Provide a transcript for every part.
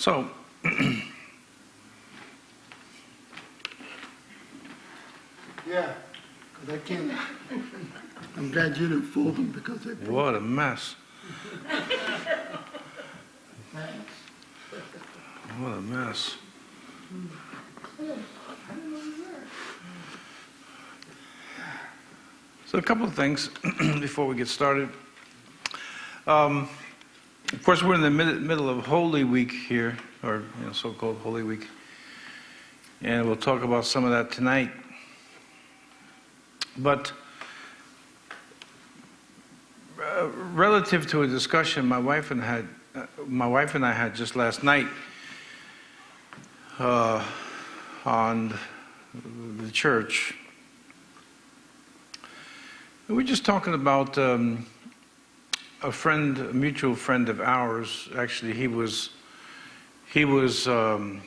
So, Yeah, because I can't, I'm glad you didn't fold them because they. what a mess. Thanks. What a mess. So a couple of things before we get started. Of course, we're in the middle of Holy Week here, or so-called Holy Week, and we'll talk about some of that tonight. But relative to a discussion my wife and I had just last night on the church. We were just talking about a mutual friend of ours. Actually, he was one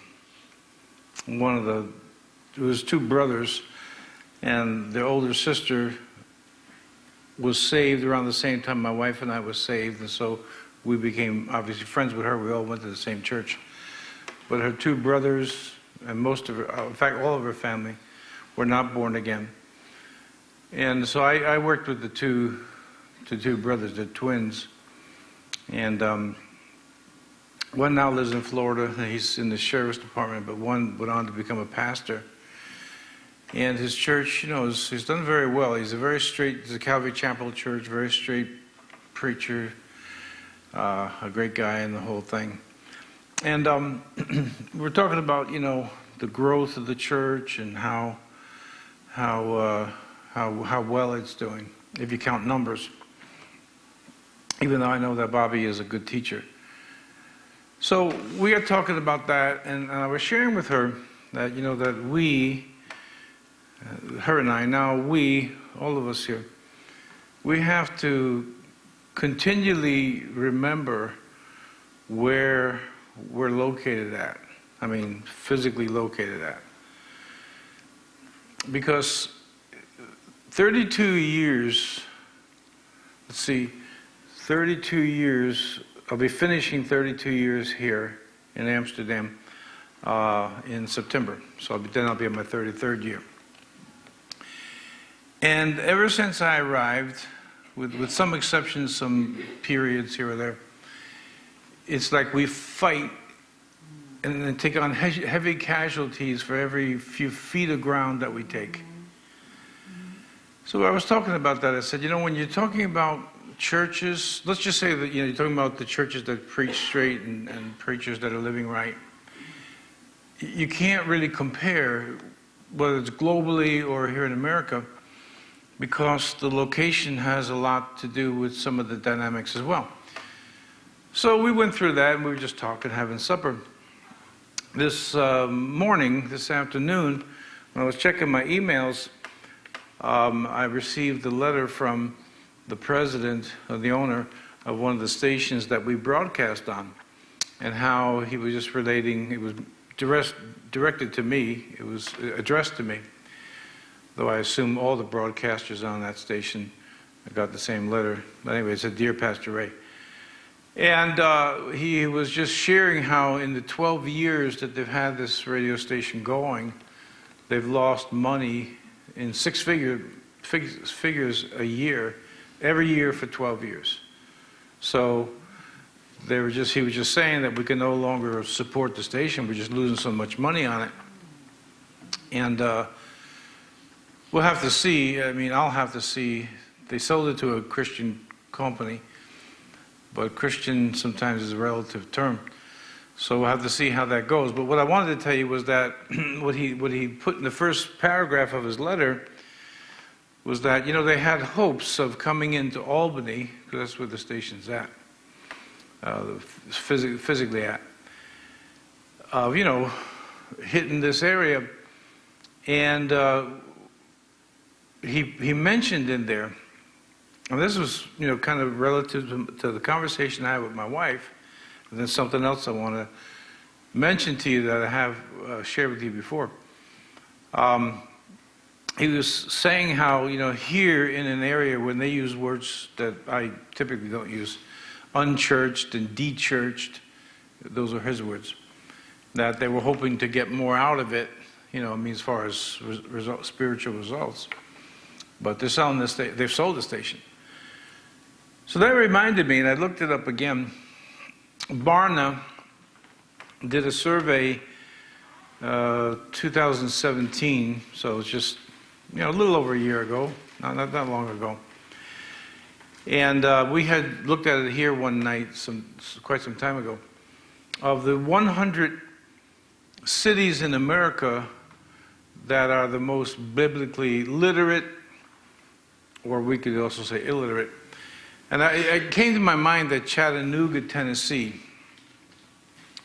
of the. It was two brothers, and their older sister was saved around the same time my wife and I was saved, and so we became obviously friends with her. We all went to the same church, but her two brothers and most of her, in fact, all of her family, were not born again. And so I worked with the two brothers, the twins, and one now lives in Florida. He's in the sheriff's department, but one went on to become a pastor. And his church, he's done very well. He's it's a Calvary Chapel church, very straight preacher, a great guy and the whole thing. And we're talking about, the growth of the church and how well it's doing, if you count numbers. Even though I know that Bobby is a good teacher. So we are talking about that, and I was sharing with her that, that we, her and I, now we, all of us here, we have to continually remember where we're located at. I mean, physically located at. Because 32 years, 32 years, I'll be finishing 32 years here in Amsterdam in September. So then I'll be in my 33rd year. And ever since I arrived, with some exceptions, some periods here or there, it's like we fight and then take on heavy casualties for every few feet of ground that we take. So I was talking about that. I said, when you're talking about churches, let's just say that, you're talking about the churches that preach straight and preachers that are living right. You can't really compare, whether it's globally or here in America, because the location has a lot to do with some of the dynamics as well. So we went through that, and we were just talking, having supper. This afternoon, when I was checking my emails, I received a letter from the president, or the owner, of one of the stations that we broadcast on, and how he was just relating, it was directed to me, it was addressed to me, though I assume all the broadcasters on that station got the same letter. But anyway, it said, "Dear Pastor Ray." And he was just sharing how in the 12 years that they've had this radio station going, they've lost money in six figures a year, every year for 12 years. So he was just saying that we can no longer support the station. We're just losing so much money on it. And we'll have to see. I'll have to see. They sold it to a Christian company, but Christian sometimes is a relative term. So we'll have to see how that goes. But what I wanted to tell you was that what he put in the first paragraph of his letter was that, they had hopes of coming into Albany, because that's where the station's at, physically at, hitting this area. And he mentioned in there, and this was, kind of relative to the conversation I had with my wife, and then something else I want to mention to you that I have shared with you before. He was saying how, here in an area when they use words that I typically don't use, unchurched and dechurched, those are his words. that they were hoping to get more out of it, I mean, as far as spiritual results. But they're selling they've sold the station. So that reminded me, and I looked it up again. Barnett did a survey 2017, so it's just a little over a year ago, not that long ago. And we had looked at it here one night quite some time ago. Of the 100 cities in America that are the most biblically literate, or we could also say illiterate, and it came to my mind that Chattanooga, Tennessee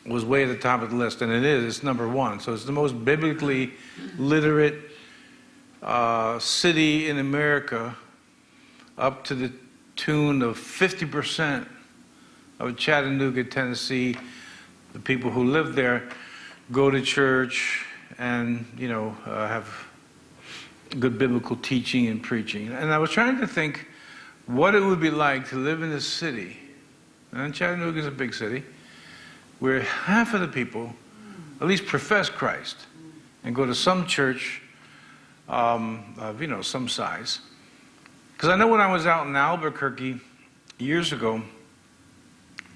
was way at the top of the list, and it's number one. So it's the most biblically literate city in America, up to the tune of 50% of Chattanooga, Tennessee. The people who live there go to church and, have good biblical teaching and preaching. And I was trying to think what it would be like to live in a city, and Chattanooga is a big city, where half of the people at least profess Christ and go to some church of, some size. Because I know when I was out in Albuquerque years ago,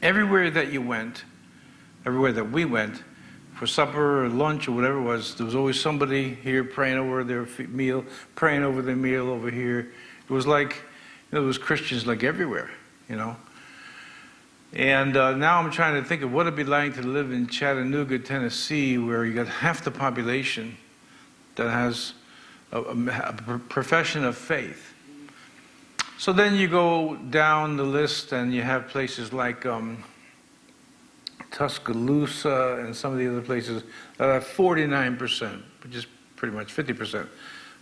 everywhere that we went, for supper or lunch or whatever it was, there was always somebody here praying over their meal, praying over their meal over here. It was like, there was Christians like everywhere, And now I'm trying to think of what it'd be like to live in Chattanooga, Tennessee, where you got half the population that has a profession of faith. So then you go down the list and you have places like Tuscaloosa and some of the other places that have 49%, which is pretty much 50%.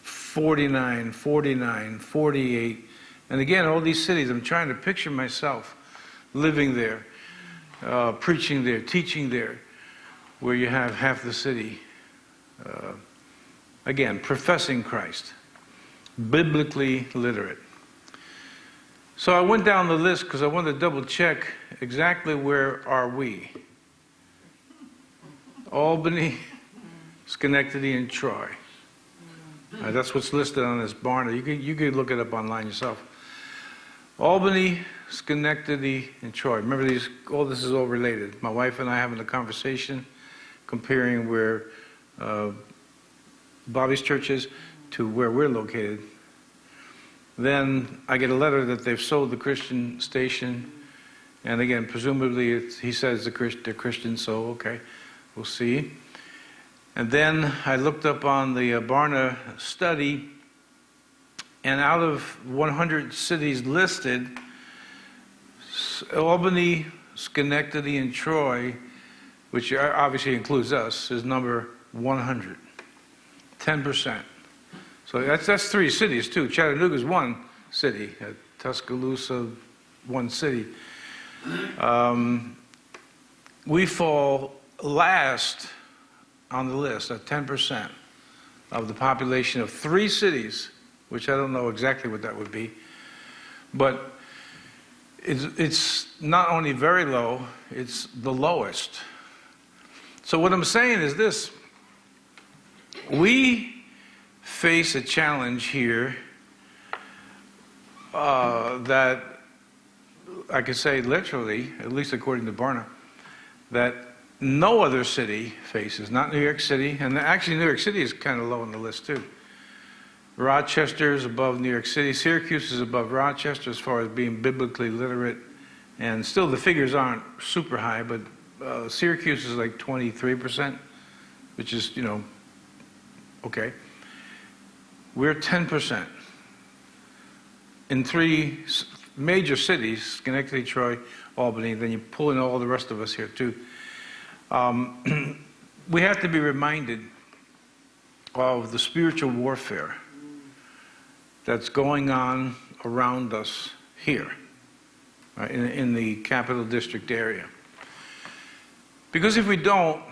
49, 49, 48. And again, all these cities, I'm trying to picture myself living there, preaching there, teaching there, where you have half the city, again, professing Christ, biblically literate. So I went down the list because I wanted to double check exactly where are we. Albany, Schenectady, and Troy. That's what's listed on this Barnett. You could look it up online yourself. Albany, Schenectady, and Troy. Remember, all this is all related. My wife and I having a conversation, comparing where Bobby's church is to where we're located. Then I get a letter that they've sold the Christian station, and again, presumably he says they're Christian, so okay, we'll see. And then I looked up on the Barnett study, and out of 100 cities listed, Albany, Schenectady, and Troy, which obviously includes us, is number 100, 10%. So that's three cities too. Chattanooga's one city, Tuscaloosa, one city. We fall last on the list at 10% of the population of three cities, which I don't know exactly what that would be, but it's not only very low, it's the lowest. So what I'm saying is this: we face a challenge here that I could say literally, at least according to Barnett, that no other city faces, not New York City, and actually New York City is kind of low on the list too. Rochester is above New York City. Syracuse is above Rochester as far as being biblically literate, and still the figures aren't super high, but Syracuse is like 23%, which is, okay. We're 10% in three major cities: Schenectady, Troy, Albany. Then you pull in all the rest of us here too. We have to be reminded of the spiritual warfare that's going on around us here, right, in the Capital District area. Because if we don't,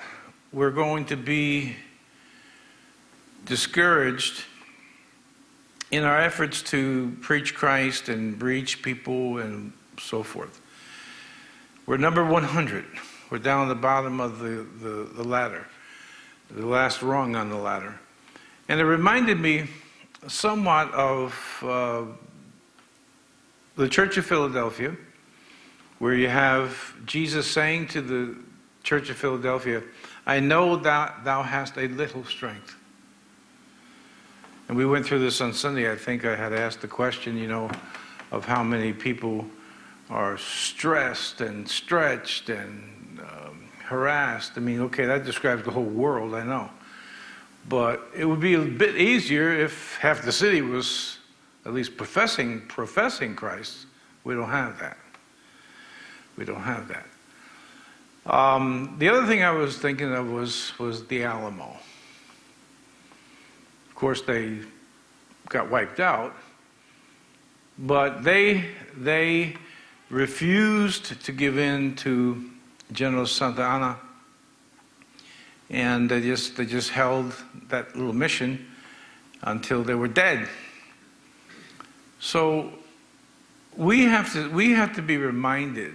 we're going to be discouraged in our efforts to preach Christ and reach people and so forth. We're number 100 We're down at the bottom of the ladder, the last rung on the ladder. And it reminded me somewhat of the Church of Philadelphia, where you have Jesus saying to the Church of Philadelphia, I know that thou hast a little strength. And we went through this on Sunday. I think I had asked the question, of how many people are stressed and stretched and harassed. I mean, okay, that describes the whole world, I know. But it would be a bit easier if half the city was at least professing Christ. We don't have that. We don't have that. The other thing I was thinking of was the Alamo. Of course, they got wiped out, but they refused to give in to General Santa Anna, and they just held that little mission until they were dead. So we have to be reminded,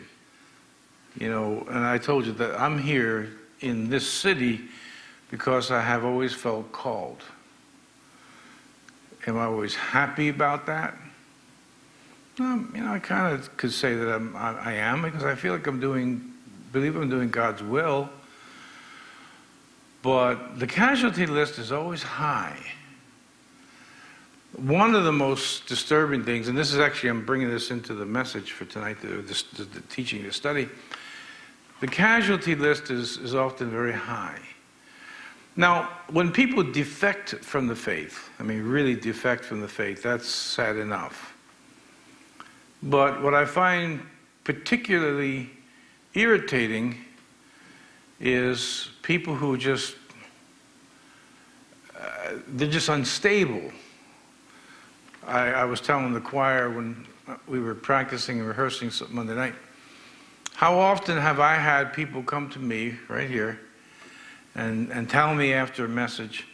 and I told you that I'm here in this city because I have always felt called. Am I always happy about that? I kind of could say that I am, because I feel like believe I'm doing God's will. But the casualty list is always high. One of the most disturbing things, and this is actually, I'm bringing this into the message for tonight, the teaching, the study. The casualty list is often very high. Now, when people defect from the faith, really defect from the faith, that's sad enough. But what I find particularly irritating is people who they're just unstable. I was telling the choir when we were practicing and rehearsing Monday night, how often have I had people come to me right here and tell me after a message,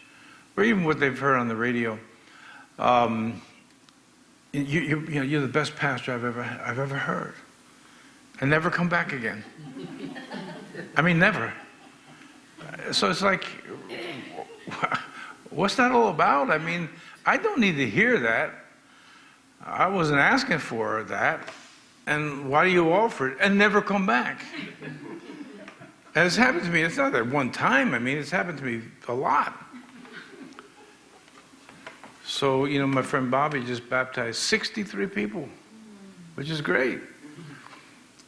or even what they've heard on the radio, you're the best pastor I've ever heard, and never come back again. Never. So it's like, what's that all about? I don't need to hear that. I wasn't asking for that. And why do you offer it and never come back? And it's happened to me. It's not that one time. It's happened to me a lot. So, my friend Bobby just baptized 63 people, which is great.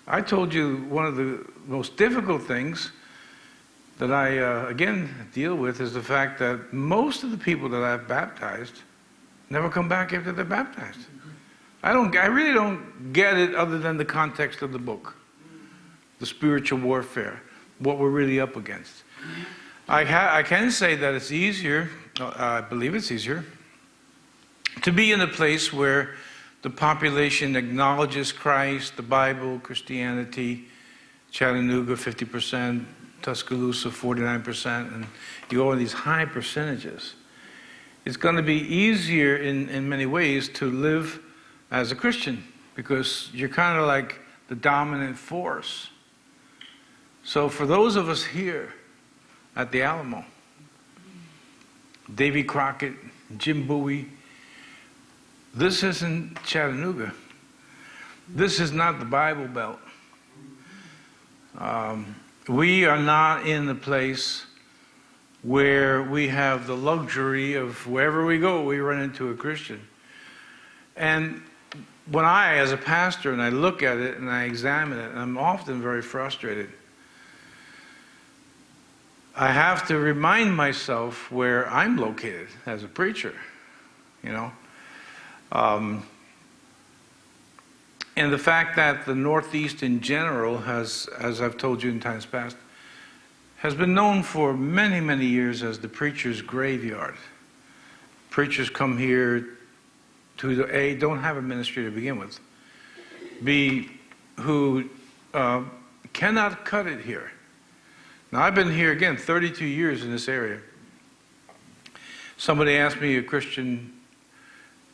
I told you one of the most difficult things that I, again, deal with is the fact that most of the people that I've baptized never come back after they're baptized. I really don't get it other than the context of the book, the spiritual warfare, what we're really up against. I can say that it's easier, I believe it's easier, to be in a place where the population acknowledges Christ, the Bible, Christianity, Chattanooga 50%, Tuscaloosa 49%, and you go in these high percentages. It's going to be easier in many ways to live as a Christian, because you're kind of like the dominant force. So for those of us here at the Alamo, Davy Crockett, Jim Bowie, this isn't Chattanooga. This is not the Bible Belt. We are not in the place where we have the luxury of wherever we go, we run into a Christian. And when as a pastor, and I look at it and I examine it, I'm often very frustrated. I have to remind myself where I'm located as a preacher, and the fact that the Northeast in general has, as I've told you in times past, has been known for many, many years as the preacher's graveyard. Preachers come here to A, don't have a ministry to begin with, B, who cannot cut it here. Now, I've been here, again, 32 years in this area. Somebody asked me, a Christian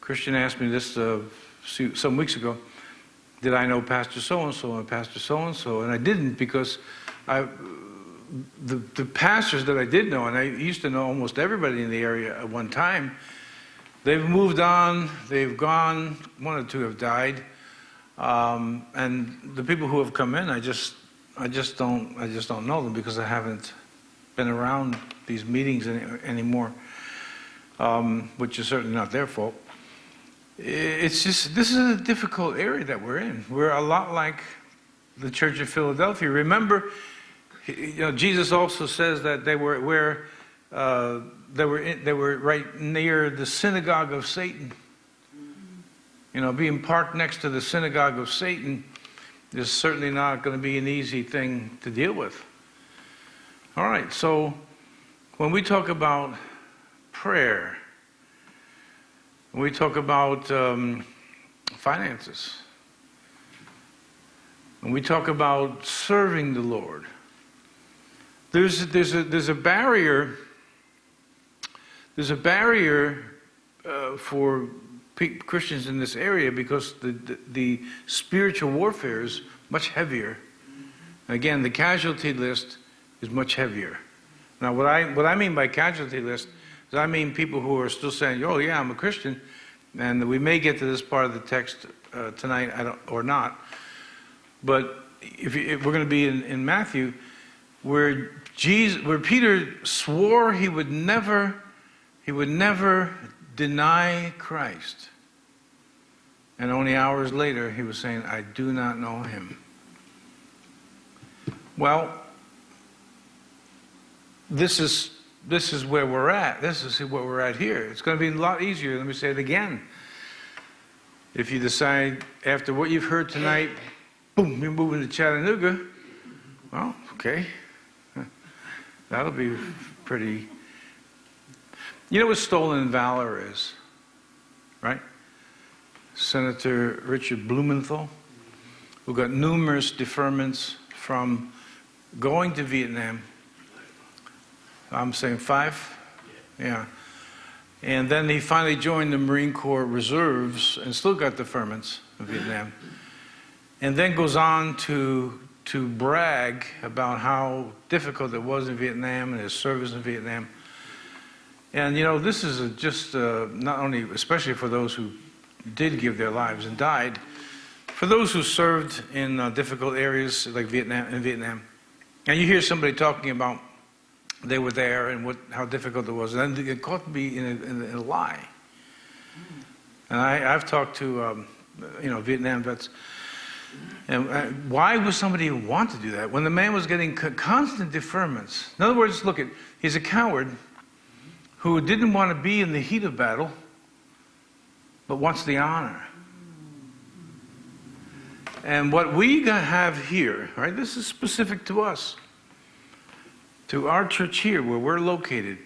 asked me this some weeks ago, did I know Pastor so-and-so and Pastor so-and-so? And I didn't, because the pastors that I did know, and I used to know almost everybody in the area at one time, they've moved on, they've gone, one or two have died, and the people who have come in, I just don't know them because I haven't been around these meetings anymore, which is certainly not their fault. It's just, this is a difficult area that we're in. We're a lot like the Church of Philadelphia. Remember, Jesus also says that they were right near the synagogue of Satan. Being parked next to the synagogue of Satan is certainly not going to be an easy thing to deal with. All right, so when we talk about prayer, when we talk about finances, when we talk about serving the Lord, there's a barrier. There's a barrier for Christians in this area because the spiritual warfare is much heavier. Again, the casualty list is much heavier. Now, what I mean by casualty list is I mean people who are still saying, "Oh yeah, I'm a Christian," and we may get to this part of the text tonight, or not. But if we're going to be in Matthew, where Peter swore he would never deny Christ, and only hours later he was saying, "I do not know him." Well, this is where we're at. This is where we're at here. It's going to be a lot easier. Let me say it again. If you decide after what you've heard tonight, boom, you're moving to Chattanooga. Well, okay. That'll be pretty. You know what stolen valor is, right? Senator Richard Blumenthal, who got numerous deferments from going to Vietnam. I'm saying 5? Yeah. And then he finally joined the Marine Corps Reserves and still got deferments in Vietnam. And then goes on to brag about how difficult it was in Vietnam and his service in Vietnam. And this is just not only, especially for those who did give their lives and died, for those who served in difficult areas like Vietnam. And you hear somebody talking about they were there and how difficult it was, and then it caught me in a lie. And I've talked to Vietnam vets. And why would somebody want to do that when the man was getting constant deferments? In other words, look, he's a coward who didn't want to be in the heat of battle, but wants the honor. And what we have here, right? This is specific to us, to our church here, where we're located.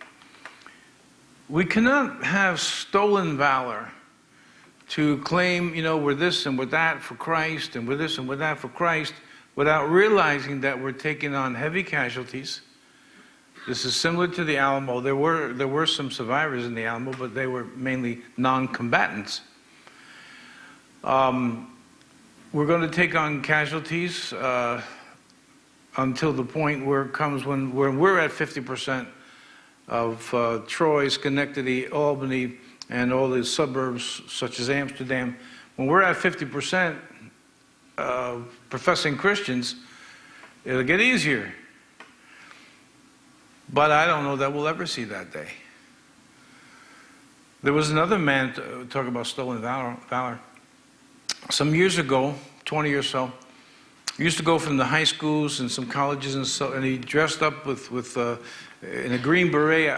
We cannot have stolen valor to claim, we're this and we're that for Christ, and we're this and we're that for Christ, without realizing that we're taking on heavy casualties. This is similar to the Alamo. There were some survivors in the Alamo, but they were mainly non-combatants. We're going to take on casualties until the point where it comes when we're at 50% of Troy, Schenectady, Albany, and all the suburbs such as Amsterdam. When we're at 50% of professing Christians, it'll get easier. But I don't know that we'll ever see that day. There was another man talking about stolen valor. Some years ago, 20 or so, he used to go from the high schools and some colleges and he dressed up in a green beret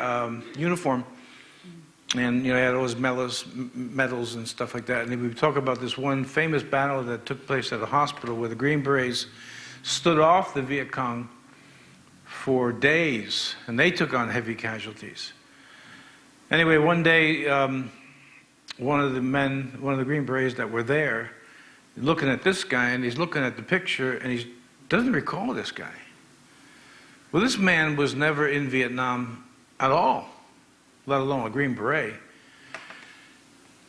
uniform, and he had all his medals and stuff like that. And he would talk about this one famous battle that took place at a hospital where the Green Berets stood off the Viet Cong for days, and they took on heavy casualties. Anyway, one day, one of the Green Berets that were there, looking at this guy, and he's looking at the picture, and he doesn't recall this guy. Well, this man was never in Vietnam at all, let alone a Green Beret.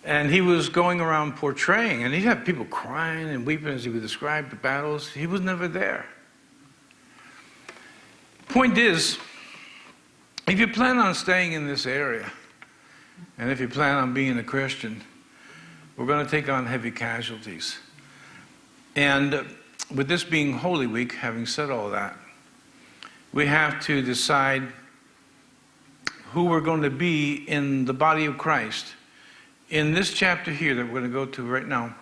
And he was going around portraying, and he'd have people crying and weeping as he would describe the battles. He was never there. Point is, if you plan on staying in this area, and if you plan on being a Christian, we're going to take on heavy casualties. And with this being Holy Week, having said all that, we have to decide who we're going to be in the body of Christ. In this chapter here that we're going to go to right now,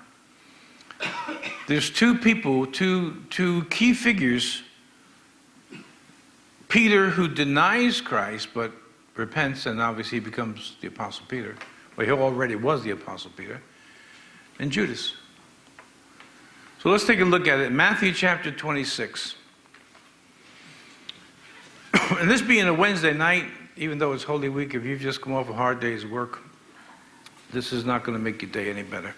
there's two people, two key figures. Peter, who denies Christ but repents and obviously becomes the Apostle Peter. Well, he already was the Apostle Peter. And Judas. So let's take a look at it. Matthew chapter 26. And this being a Wednesday night, even though it's Holy Week, if you've just come off a hard day's work, this is not going to make your day any better.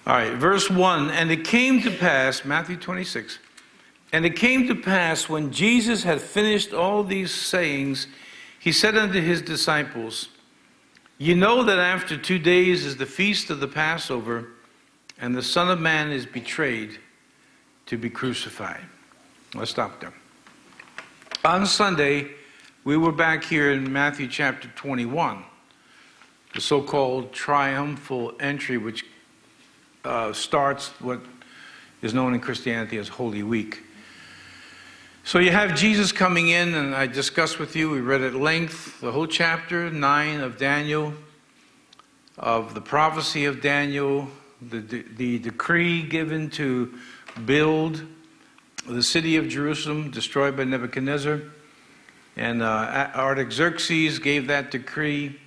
All right, verse 1. And it came to pass, Matthew 26, and it came to pass when Jesus had finished all these sayings, he said unto his disciples, You know that after 2 days is the feast of the Passover, and the Son of Man is betrayed to be crucified. Let's stop there. On Sunday, we were back here in Matthew chapter 21, the so-called triumphal entry, which starts what is known in Christianity as Holy Week. So you have Jesus coming in, and I discussed with you, we read at length the whole chapter 9 of Daniel, of the prophecy of Daniel, the decree given to build the city of Jerusalem, destroyed by Nebuchadnezzar. And Artaxerxes gave that decree,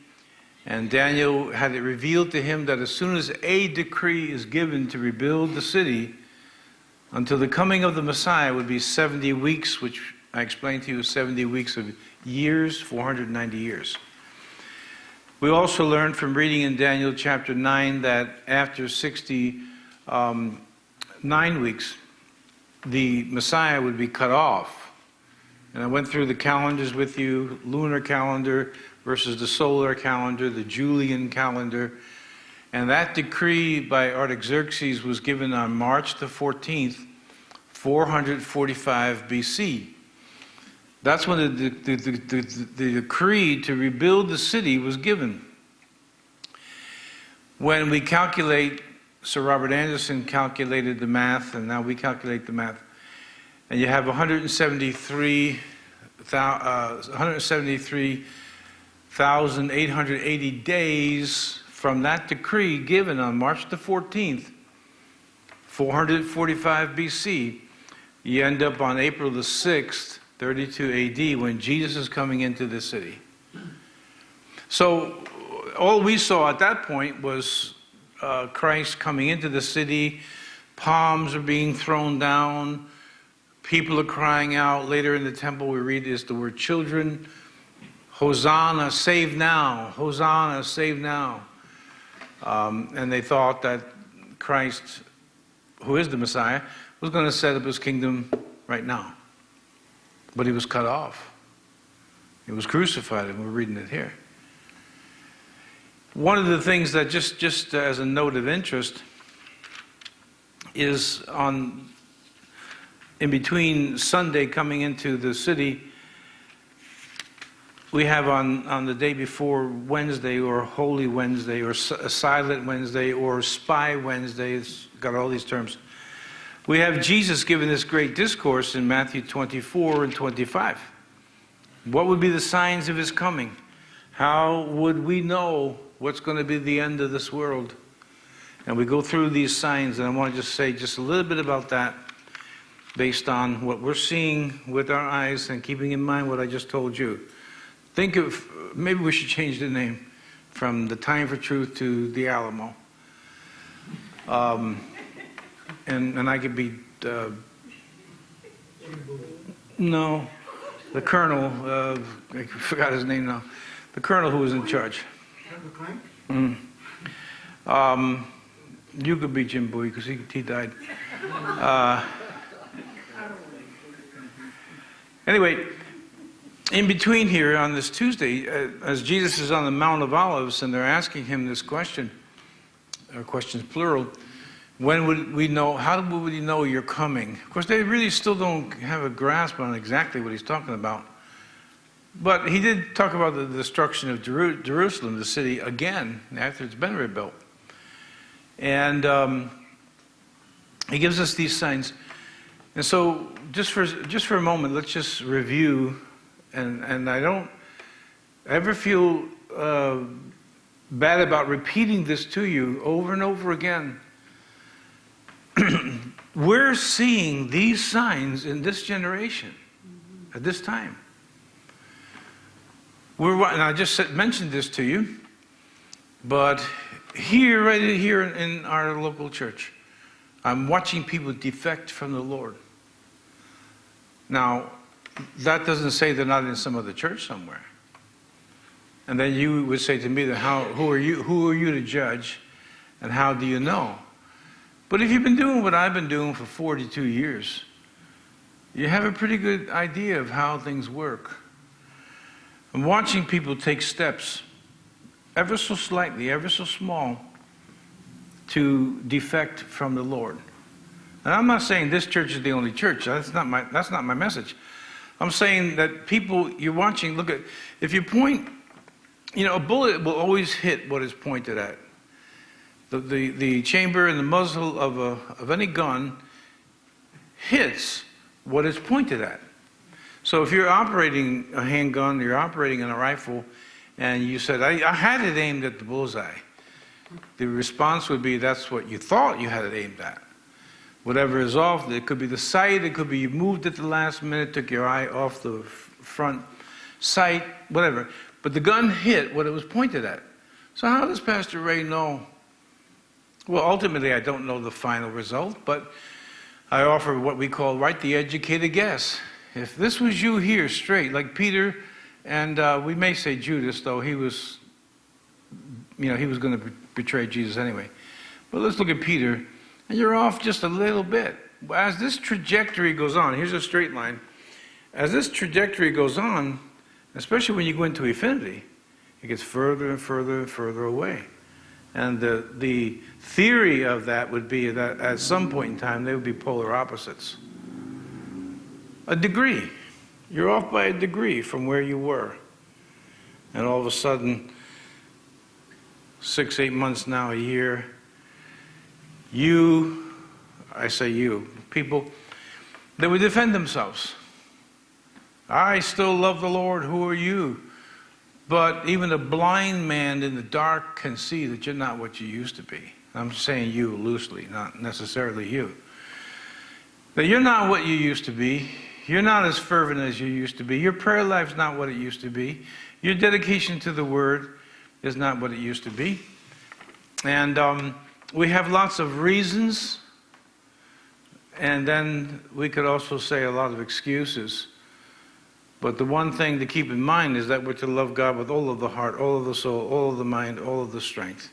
and Daniel had it revealed to him that as soon as a decree is given to rebuild the city, until the coming of the Messiah would be 70 weeks, which I explained to you, 70 weeks of years, 490 years. We also learned from reading in Daniel chapter 9 that after 69 weeks, the Messiah would be cut off. And I went through the calendars with you, lunar calendar versus the solar calendar, the Julian calendar. And that decree by Artaxerxes was given on March the 14th, 445 BC. That's when the decree to rebuild the city was given. When we calculate, Sir Robert Anderson calculated the math, and now we calculate the math, and you have 173,880 days from that decree given on March the 14th, 445 BC. You end up on April the 6th, 32 AD, when Jesus is coming into the city. So all we saw at that point was Christ coming into the city. Palms are being thrown down. People are crying out. Later in the temple we read is the word children. Hosanna, save now. Hosanna, save now. And they thought that Christ, who is the Messiah, was going to set up his kingdom right now. But he was cut off. He was crucified, and we're reading it here. One of the things that just as a note of interest is in between Sunday coming into the city, we have on the day before Wednesday, or Holy Wednesday, or Silent Wednesday, or Spy Wednesday. It's got all these terms. We have Jesus giving this great discourse in Matthew 24 and 25. What would be the signs of his coming? How would we know what's going to be the end of this world? And we go through these signs, and I want to just say just a little bit about that based on what we're seeing with our eyes and keeping in mind what I just told you. Think of, maybe we should change the name from the Time for Truth to the Alamo. And I could be, no, the colonel, I forgot his name now, the colonel who was in charge. You could be Jim Bowie because he died. Anyway, in between here on this Tuesday, as Jesus is on the Mount of Olives and they're asking him this question, or questions plural, When would we know? How would we know you're coming? Of course, they really still don't have a grasp on exactly what he's talking about. But he did talk about the destruction of Jerusalem, the city, again, after it's been rebuilt. And he gives us these signs. And so, just for a moment, let's just review. And I don't ever feel bad about repeating this to you over and over again. We're seeing these signs in this generation, at this time. And I just mentioned this to you, but right here in our local church, I'm watching people defect from the Lord. Now, that doesn't say they're not in some other church somewhere. And then you would say to me, who are you to judge, and how do you know? But if you've been doing what I've been doing for 42 years, you have a pretty good idea of how things work. I'm watching people take steps, ever so slightly, ever so small, to defect from the Lord. And I'm not saying this church is the only church. That's not my message. I'm saying that people you're watching, look at, if you point, a bullet will always hit what is pointed at. The chamber and the muzzle of any gun hits what it's pointed at. So if you're operating a handgun, you're operating a rifle, and you said, I had it aimed at the bullseye, the response would be, that's what you thought you had it aimed at. Whatever is off, it could be the sight, it could be you moved at the last minute, took your eye off the front sight, whatever. But the gun hit what it was pointed at. So how does Pastor Ray know? Well, ultimately, I don't know the final result, but I offer what we call the educated guess. If this was you here straight, like Peter, and we may say Judas, though he was going to betray Jesus anyway. But let's look at Peter, and you're off just a little bit. As this trajectory goes on, here's a straight line. As this trajectory goes on, especially when you go into infinity, it gets further and further and further away. And the theory of that would be that at some point in time, they would be polar opposites. A degree. You're off by a degree from where you were. And all of a sudden, 6, 8 months now, a year, people, they would defend themselves. I still love the Lord, who are you? But even a blind man in the dark can see that you're not what you used to be. I'm saying you loosely, not necessarily you. That you're not what you used to be. You're not as fervent as you used to be. Your prayer life's not what it used to be. Your dedication to the Word is not what it used to be. And we have lots of reasons. And then we could also say a lot of excuses. But the one thing to keep in mind is that we're to love God with all of the heart, all of the soul, all of the mind, all of the strength.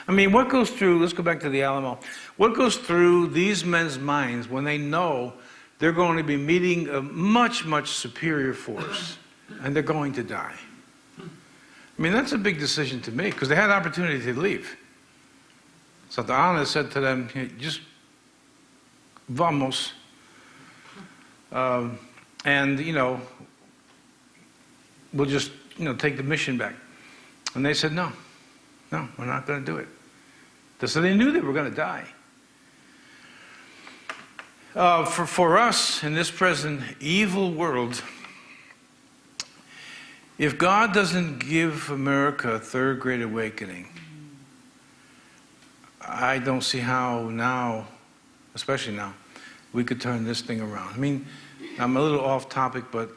I mean, what goes through, let's go back to the Alamo, what goes through these men's minds when they know they're going to be meeting a much, much superior force, and they're going to die? I mean, that's a big decision to make, because they had an opportunity to leave. Santa Ana said to them, hey, just vamos. And, we'll just, take the mission back. And they said, no, we're not going to do it. So they knew they were going to die. For us in this present evil world, if God doesn't give America a third great awakening, I don't see how now, especially now, we could turn this thing around. I mean, I'm a little off topic, but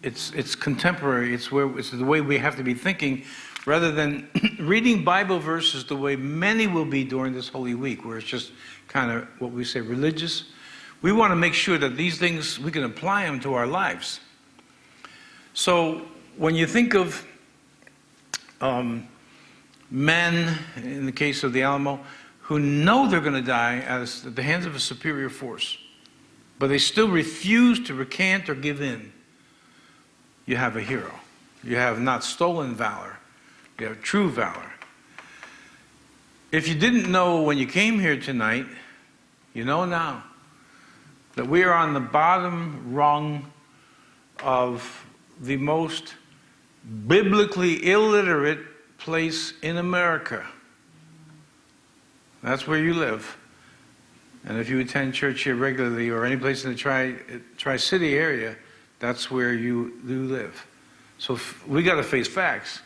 it's contemporary. It's the way we have to be thinking, rather than reading Bible verses the way many will be during this Holy Week, where it's just kind of what we say religious. We want to make sure that these things, we can apply them to our lives. So when you think of men, in the case of the Alamo, who know they're going to die at the hands of a superior force, but they still refuse to recant or give in, you have a hero. You have not stolen valor. You have true valor. If you didn't know when you came here tonight, you know now that we are on the bottom rung of the most biblically illiterate place in America. That's where you live. And if you attend church here regularly or any place in the Tri-City area, that's where you do live. So we got to face facts.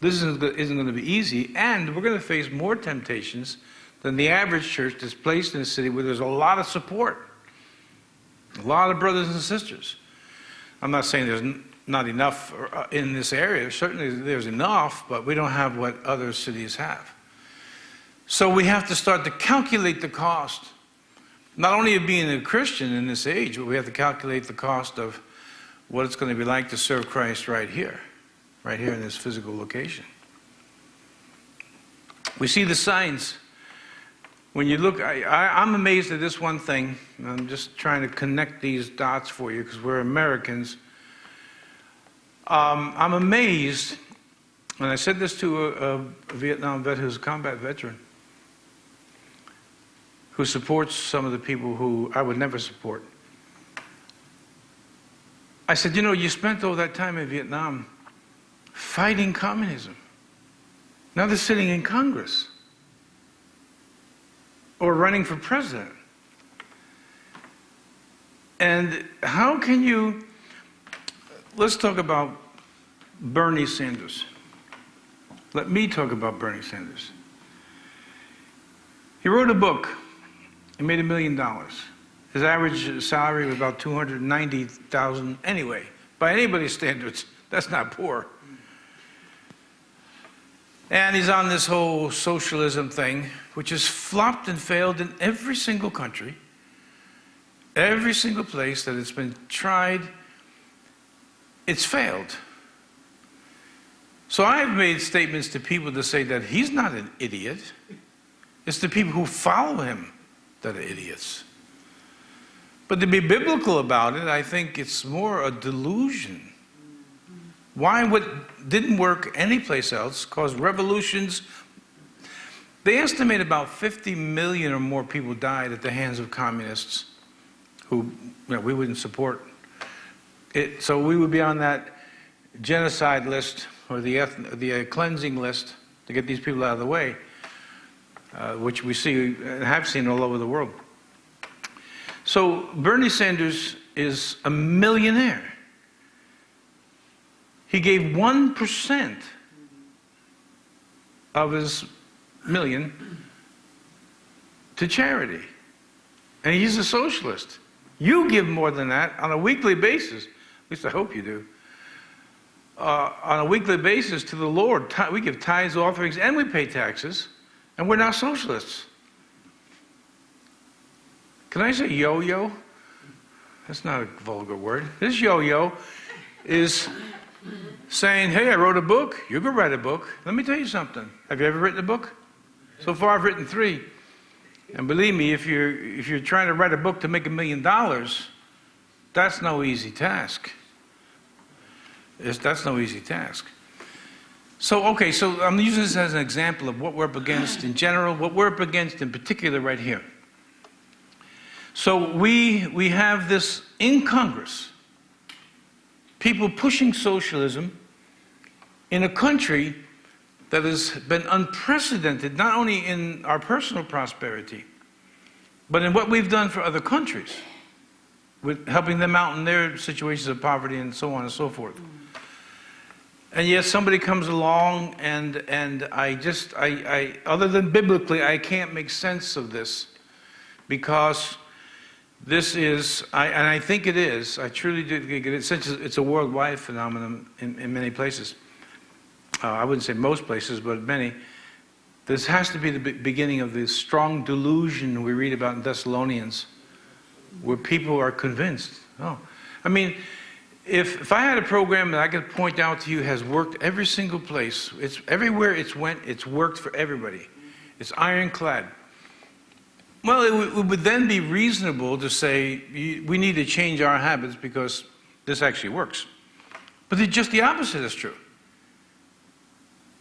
This isn't going to be easy, and we're going to face more temptations than the average church that's placed in a city where there's a lot of support, a lot of brothers and sisters. I'm not saying there's not enough in this area. Certainly there's enough, but we don't have what other cities have. So we have to start to calculate the cost, not only of being a Christian in this age, but we have to calculate the cost of what it's going to be like to serve Christ right here in this physical location. We see the signs. When you look, I'm amazed at this one thing. I'm just trying to connect these dots for you because we're Americans. I'm amazed, and I said this to a Vietnam vet who's a combat veteran, who supports some of the people who I would never support. I said, you know, you spent all that time in Vietnam fighting communism. Now they're sitting in Congress or running for president. And how can you, let's talk about Bernie Sanders. Let me talk about Bernie Sanders. He wrote a book. He made $1 million. His average salary was about $290,000 anyway. By anybody's standards, that's not poor. And he's on this whole socialism thing, which has flopped and failed in every single country, every single place that it's been tried, it's failed. So I've made statements to people to say that he's not an idiot. It's the people who follow him that are idiots. But to be biblical about it, I think it's more a delusion. Why what didn't work anyplace else caused revolutions. They estimate about 50 million or more people died at the hands of communists who we wouldn't support. So we would be on that genocide list or the cleansing list to get these people out of the way, which we see and have seen all over the world. So Bernie Sanders is a millionaire. He gave 1% of his million to charity. And he's a socialist. You give more than that on a weekly basis. At least I hope you do. On a weekly basis to the Lord. We give tithes, offerings, and we pay taxes. And we're not socialists. Can I say yo-yo? That's not a vulgar word. This yo-yo is saying, hey, I wrote a book. You could write a book. Let me tell you something. Have you ever written a book? So far, I've written 3. And believe me, if you're trying to write a book to make $1 million, that's no easy task. That's no easy task. So, okay, so I'm using this as an example of what we're up against in general, what we're up against in particular right here. So we have this in Congress, people pushing socialism in a country that has been unprecedented, not only in our personal prosperity, but in what we've done for other countries, with helping them out in their situations of poverty and so on and so forth. And yet somebody comes along and I other than biblically, I can't make sense of this, because this is, and I think it is, I truly do think it is, since it's a worldwide phenomenon in many places. I wouldn't say most places, but many. This has to be the beginning of this strong delusion we read about in Thessalonians, where people are convinced. Oh, I mean, if I had a program that I could point out to you has worked every single place, it's everywhere it's went, it's worked for everybody. It's ironclad. Well, it would then be reasonable to say we need to change our habits because this actually works. But just the opposite is true.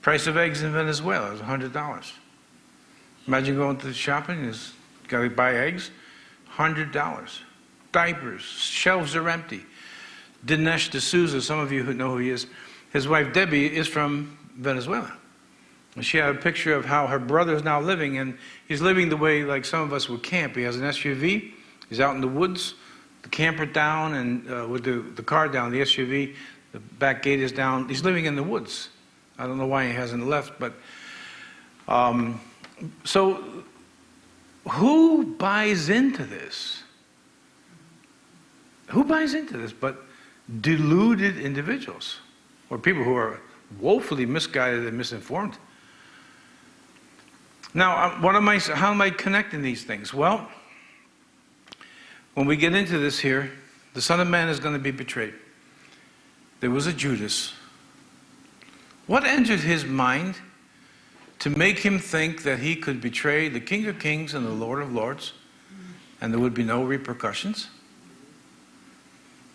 Price of eggs in Venezuela is $100. Imagine going to the shopping, he's got to buy eggs, $100. Diapers, shelves are empty. Dinesh D'Souza, some of you who know who he is, his wife Debbie is from Venezuela. And she had a picture of how her brother is now living, and he's living the way like some of us would camp. He has an SUV, he's out in the woods, the camper down, and with the car down, the SUV, the back gate is down. He's living in the woods. I don't know why he hasn't left, but so who buys into this? Who buys into this but deluded individuals or people who are woefully misguided and misinformed? Now, how am I connecting these things? Well, when we get into this here, the Son of Man is going to be betrayed. There was a Judas. What entered his mind to make him think that he could betray the King of Kings and the Lord of Lords and there would be no repercussions?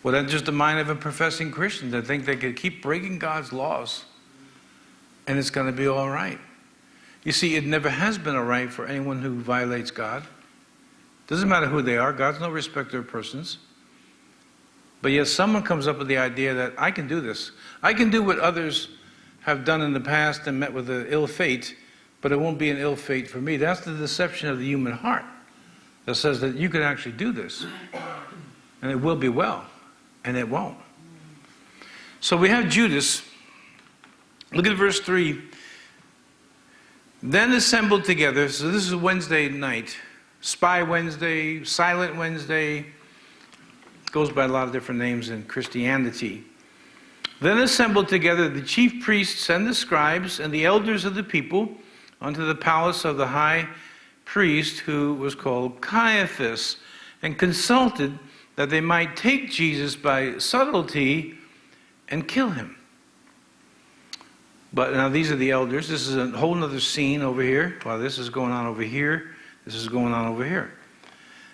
What enters the mind of a professing Christian to think they could keep breaking God's laws and it's going to be all right? You see, it never has been all right for anyone who violates God. Doesn't matter who they are. God's no respecter of persons. But yet someone comes up with the idea that I can do this. I can do what others have done in the past and met with an ill fate, but it won't be an ill fate for me. That's the deception of the human heart that says that you can actually do this and it will be well, and it won't. So we have Judas. Look at verse 3. Then assembled together, so this is Wednesday night, Spy Wednesday, Silent Wednesday, goes by a lot of different names in Christianity. Then assembled together the chief priests and the scribes and the elders of the people unto the palace of the high priest, who was called Caiaphas, and consulted that they might take Jesus by subtlety and kill him. But now these are the elders. This is a whole other scene over here. While this is going on over here, this is going on over here.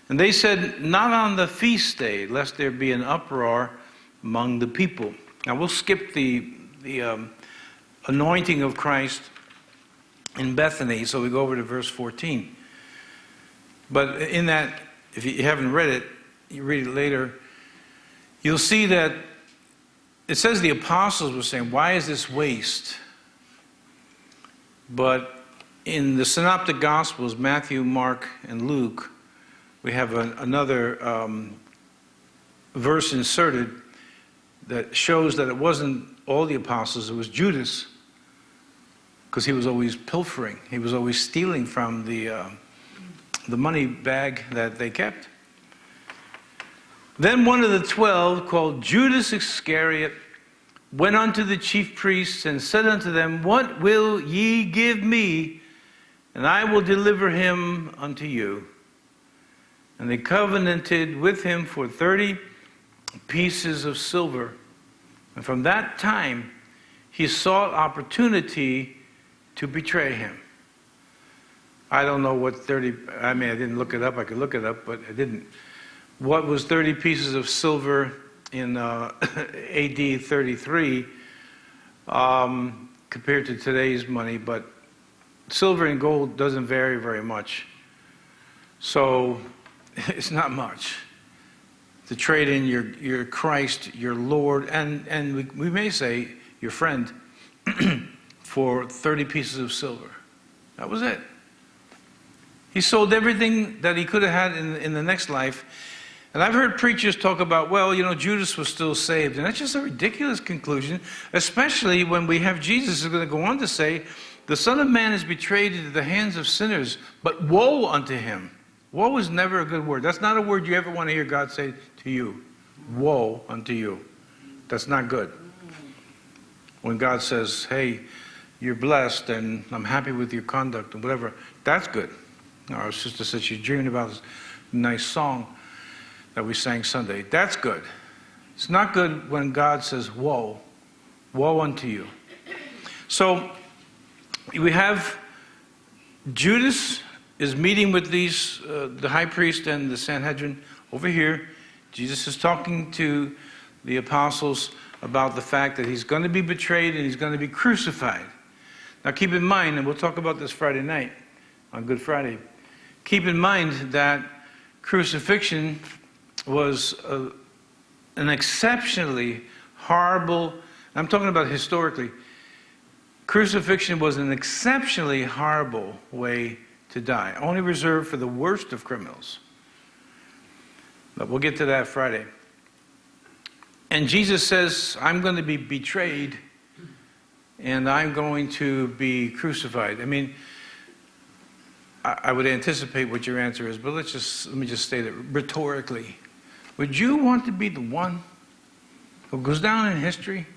And they said, not on the feast day, lest there be an uproar among the people. Now we'll skip the anointing of Christ in Bethany, so we go over to verse 14. But in that, if you haven't read it, you read it later, you'll see that it says the apostles were saying, why is this waste? But in the Synoptic Gospels, Matthew, Mark, and Luke, we have another verse inserted that shows that it wasn't all the apostles, it was Judas, because he was always pilfering. He was always stealing from the money bag that they kept. Then one of the 12, called Judas Iscariot, went unto the chief priests and said unto them, what will ye give me, and I will deliver him unto you? And they covenanted with him for 30 pieces of silver. And from that time, he sought opportunity to betray him. I don't know what 30, I didn't look it up. I could look it up, but I didn't. What was 30 pieces of silver in AD 33 compared to today's money? But silver and gold doesn't vary very much. So it's not much to trade in your Christ, your Lord, and we may say your friend for 30 pieces of silver. That was it. He sold everything that he could have had in the next life. And I've heard preachers talk about, well, Judas was still saved. And that's just a ridiculous conclusion, especially when we have Jesus who's going to go on to say, the Son of Man is betrayed into the hands of sinners, but woe unto him. Woe is never a good word. That's not a word you ever want to hear God say to you. Woe unto you. That's not good. When God says, hey, you're blessed and I'm happy with your conduct and whatever, that's good. Our sister said she dreamed about this nice song that we sang Sunday. That's good. It's not good when God says, woe. Woe unto you. So we have Judas is meeting with these, the high priest and the Sanhedrin over here. Jesus is talking to the apostles about the fact that he's going to be betrayed and he's going to be crucified. Now keep in mind, and we'll talk about this Friday night, on Good Friday. Keep in mind that crucifixion was an exceptionally horrible, I'm talking about historically, crucifixion was an exceptionally horrible way to die, only reserved for the worst of criminals. But we'll get to that Friday. And Jesus says, I'm going to be betrayed and I'm going to be crucified. I mean, I would anticipate what your answer is, but let me just state it rhetorically. Would you want to be the one who goes down in history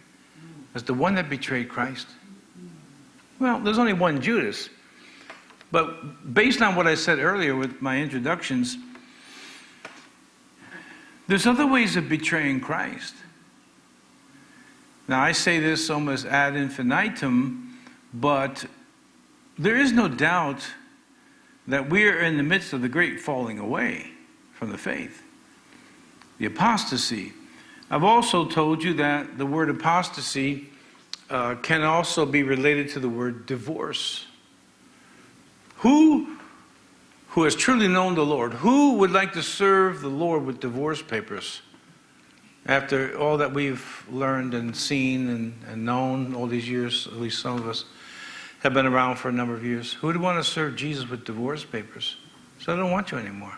as the one that betrayed Christ? Well, there's only one Judas. But based on what I said earlier with my introductions, there's other ways of betraying Christ. Now, I say this almost ad infinitum, but there is no doubt that we are in the midst of the great falling away from the faith, the apostasy. I've also told you that the word apostasy can also be related to the word divorce. Who has truly known the Lord? Who would like to serve the Lord with divorce papers? After all that we've learned and seen and known all these years, at least some of us have been around for a number of years. Who would want to serve Jesus with divorce papers? So I don't want you anymore.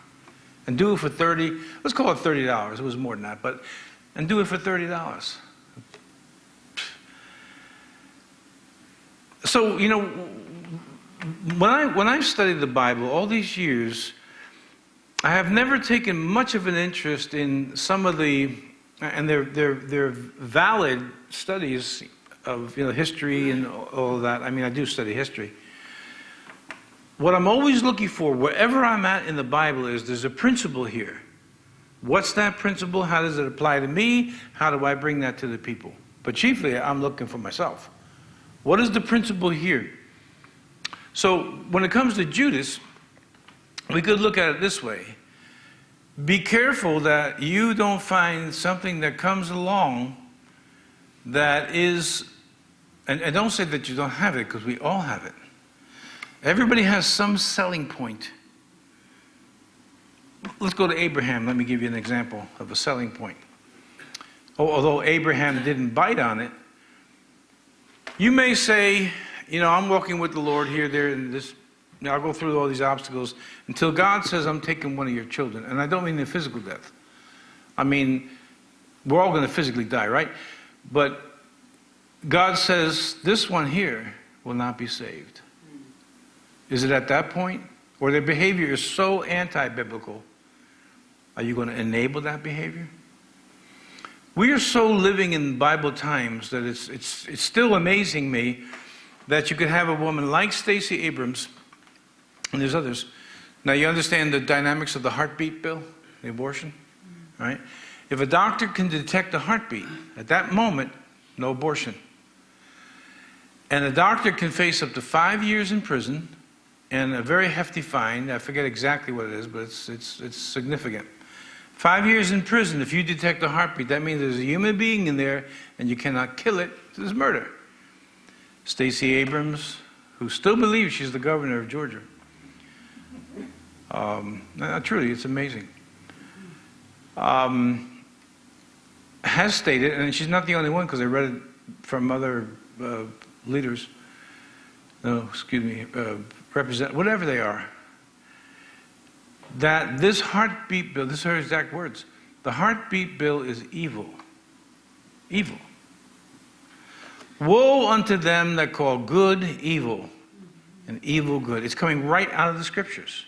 And do it for $30, let's call it $30. It was more than that, and do it for $30. So, you know, when I've studied the Bible all these years, I have never taken much of an interest in some of the, and they're valid studies of, you know, history and all of that. I mean, I do study history. What I'm always looking for, wherever I'm at in the Bible, is there's a principle here. What's that principle? How does it apply to me? How do I bring that to the people? But chiefly, I'm looking for myself. What is the principle here? So when it comes to Judas, we could look at it this way. Be careful that you don't find something that comes along that is, and don't say that you don't have it, because we all have it. Everybody has some selling point. Let's go to Abraham. Let me give you an example of a selling point. Although Abraham didn't bite on it, you may say, you know, I'm walking with the Lord here, there, and this. You know, I'll go through all these obstacles until God says, I'm taking one of your children. And I don't mean the physical death. I mean, we're all going to physically die, right? But God says, this one here will not be saved. Is it at that point? Or their behavior is so anti-biblical. Are you going to enable that behavior? We are so living in Bible times that it's still amazing me that you could have a woman like Stacey Abrams, and there's others. Now you understand the dynamics of the heartbeat bill, the abortion, right? If a doctor can detect a heartbeat, at that moment, no abortion. And a doctor can face up to 5 years in prison and a very hefty fine. I forget exactly what it is, but it's significant. 5 years in prison, if you detect a heartbeat, that means there's a human being in there and you cannot kill it. This is murder. Stacey Abrams, who still believes she's the governor of Georgia. Truly, it's amazing. Has stated, and she's not the only one because I read it from other leaders, represent, whatever they are, that this heartbeat bill, this are her exact words, the heartbeat bill is evil. Evil. Woe unto them that call good evil and evil good. It's coming right out of the scriptures.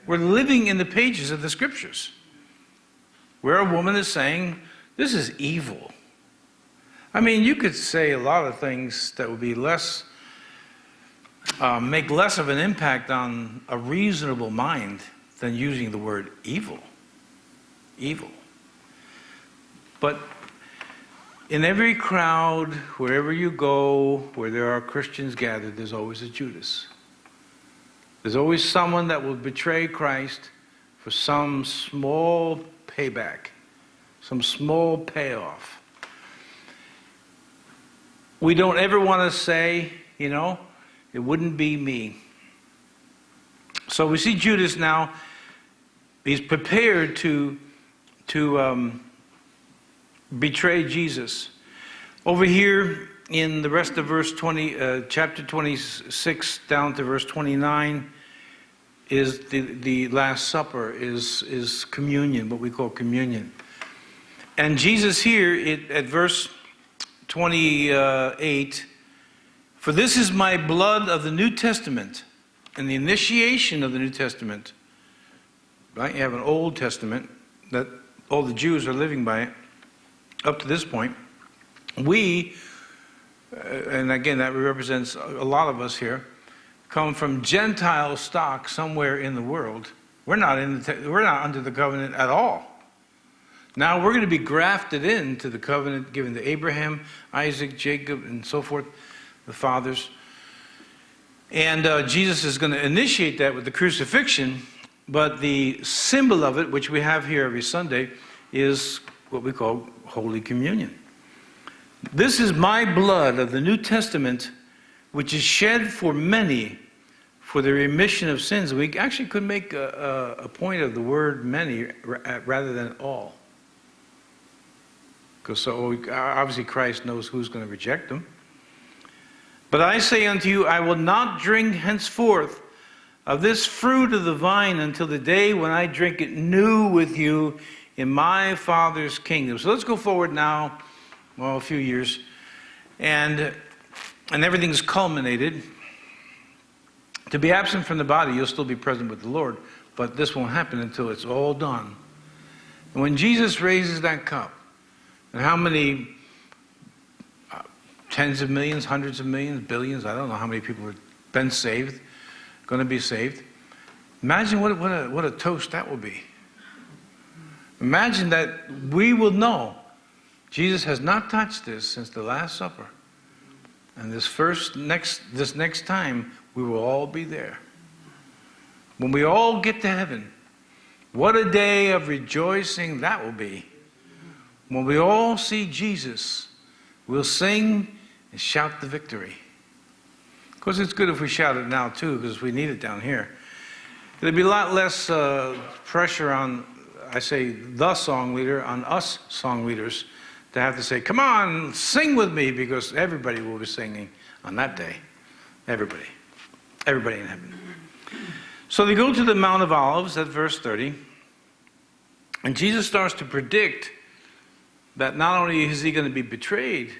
We're living in the pages of the scriptures where a woman is saying, this is evil. I mean, you could say a lot of things that would be less, make less of an impact on a reasonable mind than using the word evil. Evil. But in every crowd, wherever you go, where there are Christians gathered, there's always a Judas. There's always someone that will betray Christ for some small payback, some small payoff. We don't ever want to say, you know, it wouldn't be me. So we see Judas now. He's prepared to betray Jesus. Over here in the rest of verse 20, chapter 26 down to verse 29 is the Last Supper, is communion, what we call communion. And Jesus here at verse 28, for this is my blood of the New Testament and the initiation of the New Testament. Right? You have an Old Testament that all the Jews are living by it up to this point. We, and again that represents a lot of us here, come from Gentile stock somewhere in the world. We're not under the covenant at all. Now we're going to be grafted into the covenant given to Abraham, Isaac, Jacob, and so forth, the fathers. And Jesus is going to initiate that with the crucifixion, but the symbol of it, which we have here every Sunday, is what we call Holy Communion. This is my blood of the New Testament, which is shed for many for the remission of sins. We actually could make a point of the word many rather than all. Because so obviously Christ knows who's going to reject him. But I say unto you, I will not drink henceforth of this fruit of the vine until the day when I drink it new with you in my Father's kingdom. So let's go forward now, well, a few years, and everything's culminated. To be absent from the body, you'll still be present with the Lord, but this won't happen until it's all done. And when Jesus raises that cup, and how many tens of millions, hundreds of millions, billions, I don't know how many people have been saved, going to be saved. Imagine what a toast that will be. Imagine that we will know Jesus has not touched this since the Last Supper. And this next time, we will all be there. When we all get to heaven, what a day of rejoicing that will be. When we all see Jesus, we'll sing and shout the victory. Of course, it's good if we shout it now too, because we need it down here. There'll be a lot less pressure on, I say, the song leader, on us song leaders, to have to say, come on, sing with me, because everybody will be singing on that day. Everybody. Everybody in heaven. So they go to the Mount of Olives at verse 30, and Jesus starts to predict that not only is he going to be betrayed,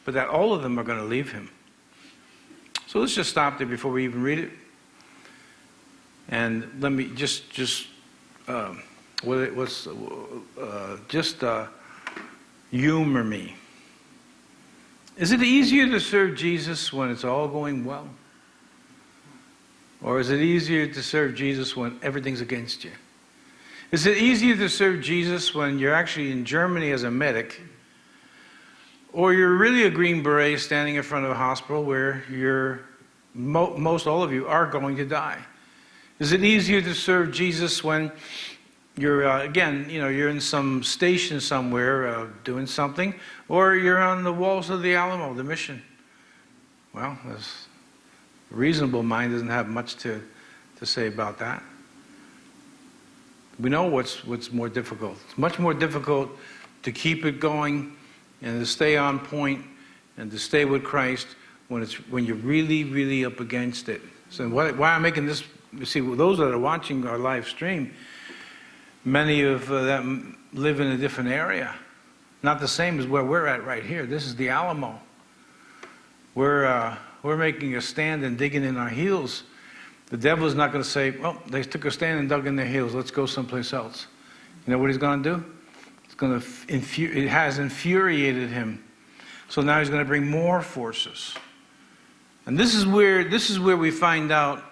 but that all of them are going to leave him. So let's just stop there before we even read it. And let me just humor me. Is it easier to serve Jesus when it's all going well? Or is it easier to serve Jesus when everything's against you? Is it easier to serve Jesus when you're actually in Germany as a medic, or you're really a Green Beret standing in front of a hospital where most all of you are going to die? Is it easier to serve Jesus when you're, you're in some station somewhere doing something, or you're on the walls of the Alamo, the mission? Well, a reasonable mind doesn't have much to say about that. We know what's more difficult. It's much more difficult to keep it going and to stay on point and to stay with Christ when you're really, really up against it. So why I'm making this, you see, those that are watching our live stream, many of them live in a different area. Not the same as where we're at right here. This is the Alamo. We're making a stand and digging in our heels. The devil is not going to say, well, they took a stand and dug in their heels, let's go someplace else. You know what he's going to do? It has infuriated him. So now he's going to bring more forces. And this is where we find out,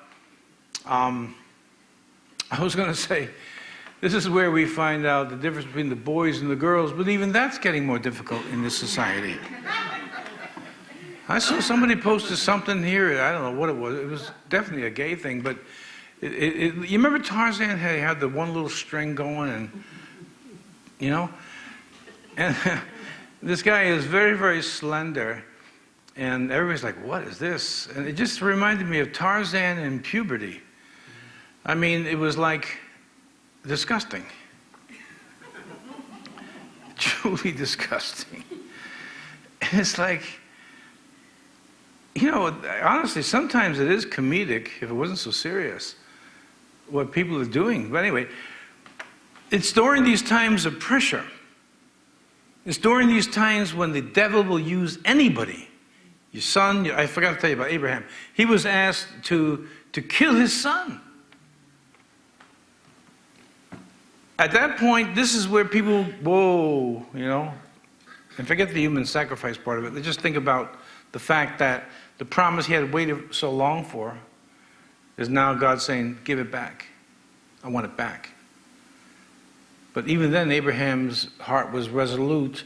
this is where we find out the difference between the boys and the girls, but even that's getting more difficult in this society. I saw somebody posted something here, I don't know what it was definitely a gay thing, but you remember Tarzan had the one little string going, and and this guy is very, very slender, and everybody's like, what is this? And it just reminded me of Tarzan in puberty. I mean, it was like disgusting. Truly disgusting. And it's like, honestly, sometimes it is comedic if it wasn't so serious, what people are doing. But anyway, it's during these times of pressure. It's during these times when the devil will use anybody. Your son, I forgot to tell you about Abraham. He was asked to kill his son. At that point, this is where people, whoa, and forget the human sacrifice part of it. They just think about the fact that the promise he had waited so long for is now God saying, give it back. I want it back. But even then, Abraham's heart was resolute,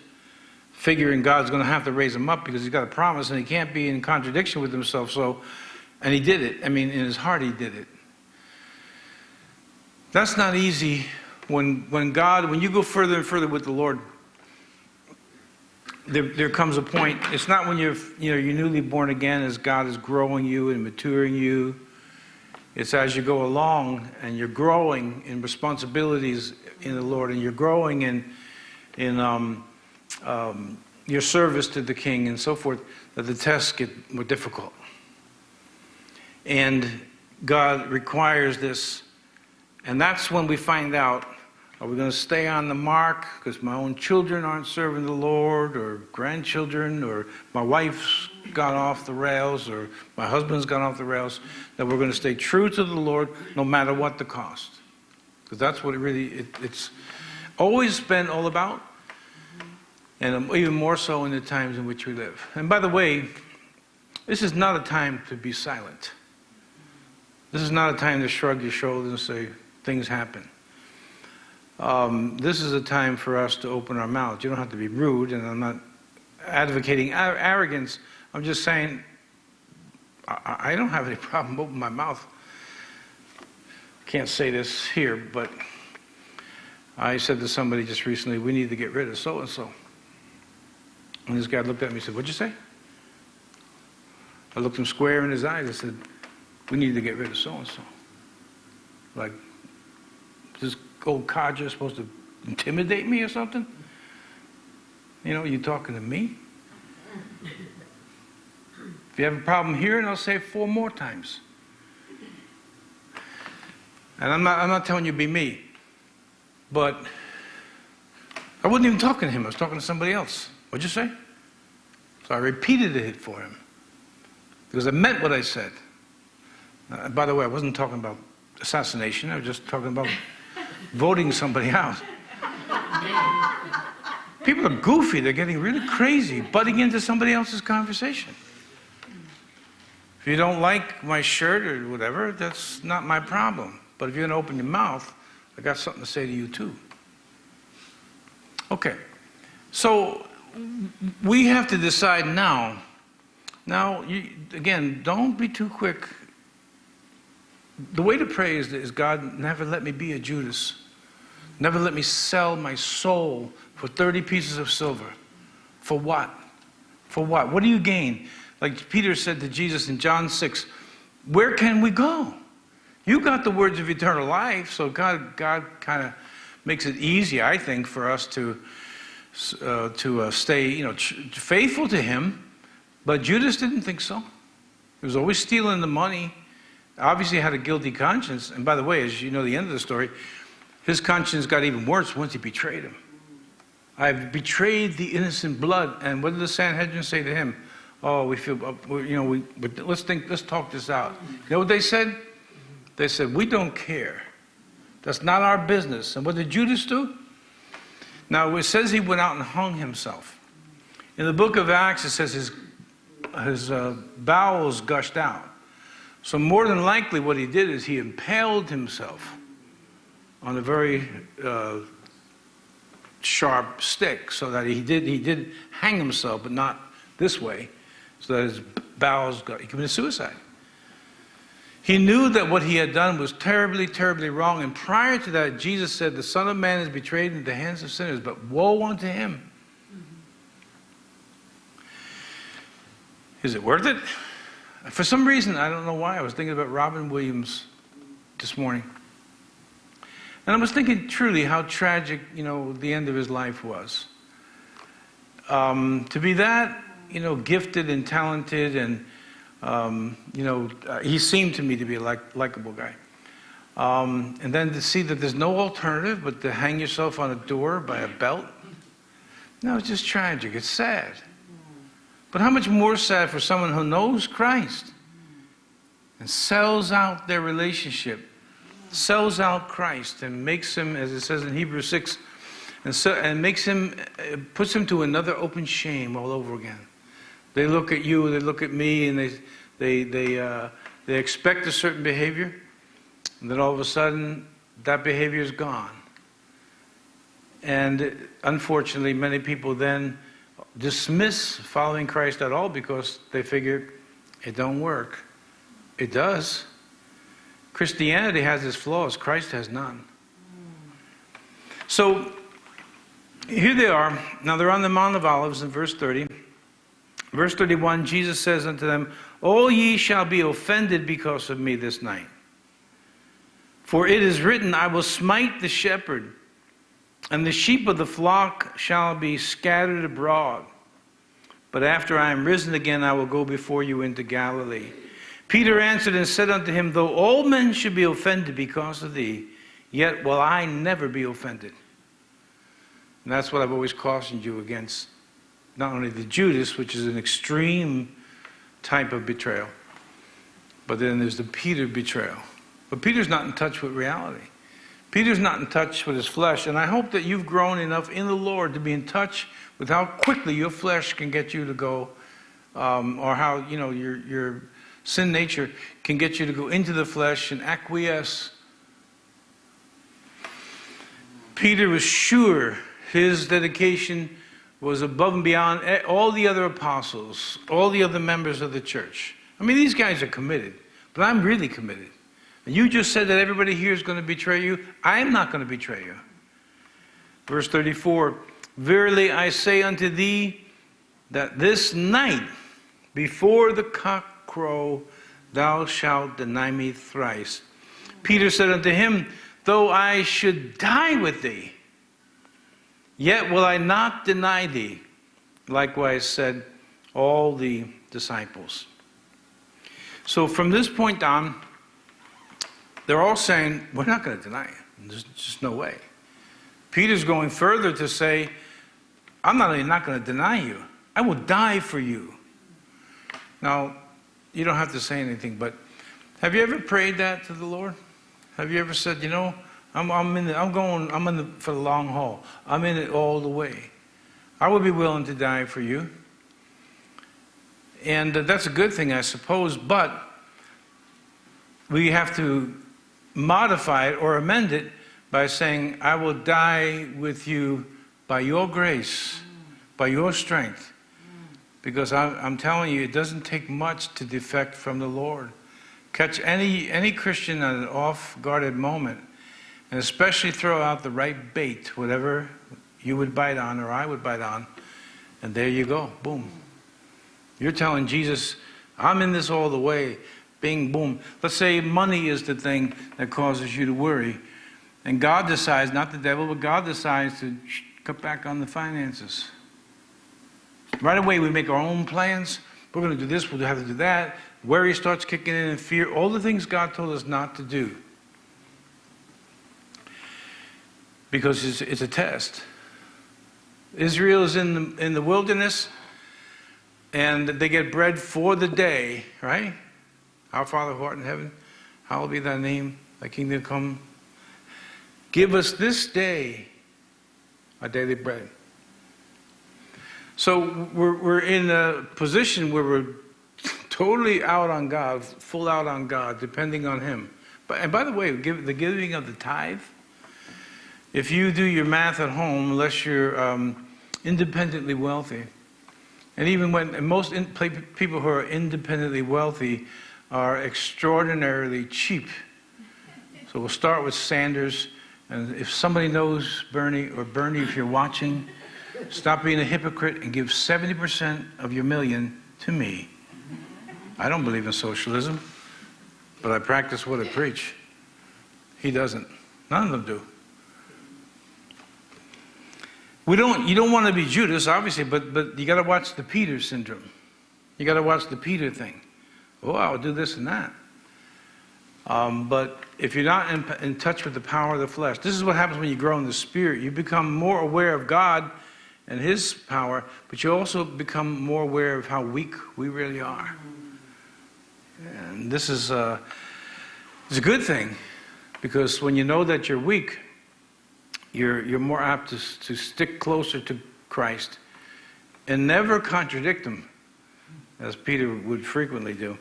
figuring God's going to have to raise him up because he's got a promise and he can't be in contradiction with himself. And he did it. I mean, in his heart, he did it. That's not easy. When you go further and further with the Lord, there comes a point. It's not when you're newly born again, as God is growing you and maturing you. It's as you go along and you're growing in responsibilities in the Lord, and you're growing in your service to the King and so forth, that the tests get more difficult. And God requires this, and that's when we find out. Are we going to stay on the mark because my own children aren't serving the Lord, or grandchildren, or my wife's gone off the rails, or my husband's gone off the rails? That we're going to stay true to the Lord no matter what the cost. Because that's what it's always been all about. And even more so in the times in which we live. And by the way, this is not a time to be silent. This is not a time to shrug your shoulders and say, things happen. This is a time for us to open our mouths. You don't have to be rude, and I'm not advocating arrogance. I'm just saying I don't have any problem opening my mouth. Can't say this here, but I said to somebody just recently, we need to get rid of so-and-so. And this guy looked at me and said, what'd you say? I looked him square in his eyes. I said, we need to get rid of so-and-so. Like, this old codger supposed to intimidate me or something? You talking to me? If you have a problem here, and I'll say it 4 more times. And I'm not telling you to be me, but I wasn't even talking to him. I was talking to somebody else. What'd you say? So I repeated it for him because I meant what I said. By the way, I wasn't talking about assassination. I was just talking about voting somebody out. People are goofy. They're getting really crazy, butting into somebody else's conversation. If you don't like my shirt or whatever, that's not my problem. But if you're going to open your mouth, I got something to say to you too. Okay. So we have to decide now. Now, again, don't be too quick. The way to pray is, God, never let me be a Judas. Never let me sell my soul for 30 pieces of silver. For what? For what? What do you gain? Like Peter said to Jesus in John 6, where can we go? You got the words of eternal life, so God kind of makes it easy, I think, for us to stay, faithful to Him. But Judas didn't think so. He was always stealing the money. Obviously had a guilty conscience. And by the way, as you know the end of the story, his conscience got even worse once he betrayed him. I've betrayed the innocent blood. And what did the Sanhedrin say to him? Oh, we feel, let's talk this out. You know what they said? They said, we don't care. That's not our business. And what did Judas do? Now, it says he went out and hung himself. In the book of Acts, it says his bowels gushed out. So more than likely what he did is he impaled himself on a very sharp stick, so that he did hang himself, but not this way, so that his bowels he committed suicide. He knew that what he had done was terribly, terribly wrong, and prior to that, Jesus said, the Son of Man is betrayed into the hands of sinners, but woe unto him. Is it worth it? For some reason, I don't know why, I was thinking about Robin Williams' this morning. And I was thinking truly how tragic, the end of his life was. To be that, gifted and talented, and, he seemed to me to be a likable guy. And then to see that there's no alternative but to hang yourself on a door by a belt. No, it's just tragic. It's sad. But how much more sad for someone who knows Christ and sells out their relationship, sells out Christ and makes him, as it says in Hebrews 6, and makes him, puts him to another open shame all over again. They look at you, they look at me, and they expect a certain behavior, and then all of a sudden, that behavior is gone. And unfortunately, many people then dismiss following Christ at all because they figure it don't work. It does. Christianity has its flaws. Christ has none. So here they are. Now they're on the Mount of Olives in verse 30. Verse 31, Jesus says unto them, All ye shall be offended because of me this night. For it is written, I will smite the shepherd, and the sheep of the flock shall be scattered abroad. But after I am risen again, I will go before you into Galilee. Peter answered and said unto him, Though all men should be offended because of thee, yet will I never be offended. And that's what I've always cautioned you against. Not only the Judas, which is an extreme type of betrayal, but then there's the Peter betrayal. But Peter's not in touch with reality. Peter's not in touch with his flesh. And I hope that you've grown enough in the Lord to be in touch with how quickly your flesh can get you to go, or how, your sin nature can get you to go into the flesh and acquiesce. Peter was sure his dedication was above and beyond all the other apostles, all the other members of the church. I mean, these guys are committed, but I'm really committed. And you just said that everybody here is going to betray you. I am not going to betray you. Verse 34, Verily I say unto thee, that this night, before the cock crow, thou shalt deny me thrice. Peter said unto him, Though I should die with thee, yet will I not deny thee. Likewise said all the disciples. So from this point on, they're all saying, we're not going to deny it. There's just no way. Peter's going further to say, I'm not only not going to deny you, I will die for you. Now, you don't have to say anything, but have you ever prayed that to the Lord? Have you ever said, I'm in it for the long haul. I'm in it all the way. I would be willing to die for you. And that's a good thing, I suppose, but we have to modify it or amend it by saying, I will die with you by your grace, by your strength. Because I'm telling you, it doesn't take much to defect from the Lord. Catch any Christian at an off-guarded moment, and especially throw out the right bait, whatever you would bite on or I would bite on, and there you go, boom. You're telling Jesus, I'm in this all the way, bing, boom. Let's say money is the thing that causes you to worry, and God decides, not the devil, but God decides to cut back on the finances. Right away we make our own plans. We're going to do this, we'll have to do that. Worry starts kicking in and fear, all the things God told us not to do. Because it's a test. Israel is in the wilderness, and they get bread for the day, right? Our Father who art in heaven, hallowed be thy name, thy kingdom come. Give us this day our daily bread. So we're in a position where we're totally out on God, full out on God, depending on Him. And by the way, the giving of the tithe, if you do your math at home, unless you're independently wealthy, and even when most people who are independently wealthy are extraordinarily cheap. So we'll start with Sanders, and if somebody knows Bernie, or Bernie, if you're watching, stop being a hypocrite and give 70% of your million to me. I don't believe in socialism, but I practice what I preach. He doesn't. None of them do. You don't want to be Judas, obviously, but you got to watch the Peter syndrome. You got to watch the Peter thing. Oh, I'll do this and that. But if you're not in touch with the power of the flesh, this is what happens when you grow in the Spirit. You become more aware of God and His power, but you also become more aware of how weak we really are. And this is it's a good thing, because when you know that you're weak, you're more apt to stick closer to Christ and never contradict Him, as Peter would frequently do.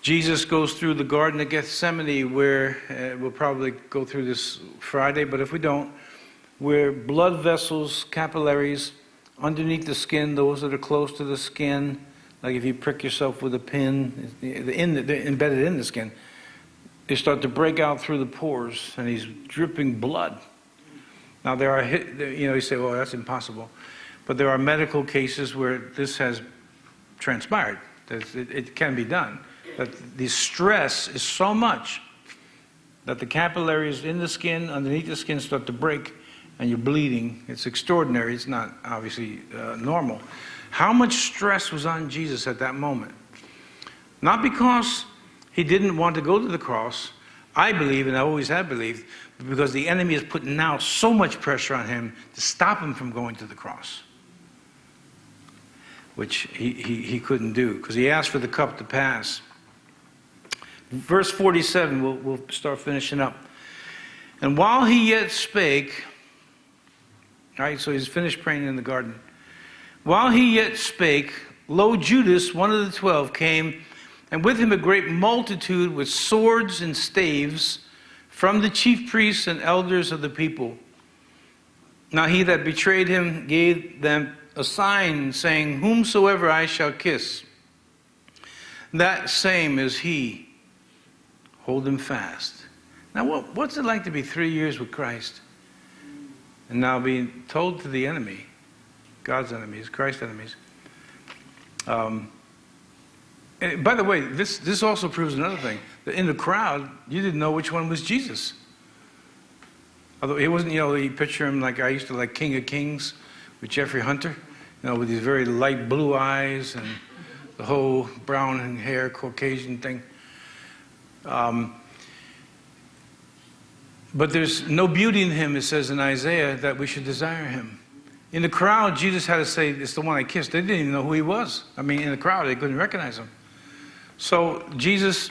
Jesus goes through the Garden of Gethsemane, where we'll probably go through this Friday, but if we don't, where blood vessels, capillaries, underneath the skin, those that are close to the skin, like if you prick yourself with a pin, they're embedded in the skin, they start to break out through the pores, and he's dripping blood. Now there are, you say, well, that's impossible. But there are medical cases where this has transpired. It can be done. That the stress is so much that the capillaries in the skin, underneath the skin, start to break, and you're bleeding. It's extraordinary. It's not obviously normal. How much stress was on Jesus at that moment? Not because he didn't want to go to the cross, I believe, and I always have believed, but because the enemy is putting now so much pressure on him to stop him from going to the cross, which he couldn't do, because he asked for the cup to pass. Verse 47, we'll start finishing up. And while he yet spake, all right, so he's finished praying in the garden. While he yet spake, lo, Judas, one of the 12, came, and with him a great multitude with swords and staves from the chief priests and elders of the people. Now he that betrayed him gave them a sign, saying, whomsoever I shall kiss, that same is he. Hold him fast. Now what's it like to be 3 years with Christ and now being told to the enemy, God's enemies, Christ's enemies? And by the way, this also proves another thing. That in the crowd, you didn't know which one was Jesus. Although he wasn't, you picture him like I used to like King of Kings with Jeffrey Hunter, with these very light blue eyes and the whole brown hair, Caucasian thing. But there's no beauty in him, it says in Isaiah, that we should desire him. In the crowd, Jesus had to say, it's the one I kissed. They didn't even know who he was. I mean, in the crowd, they couldn't recognize him. So Judas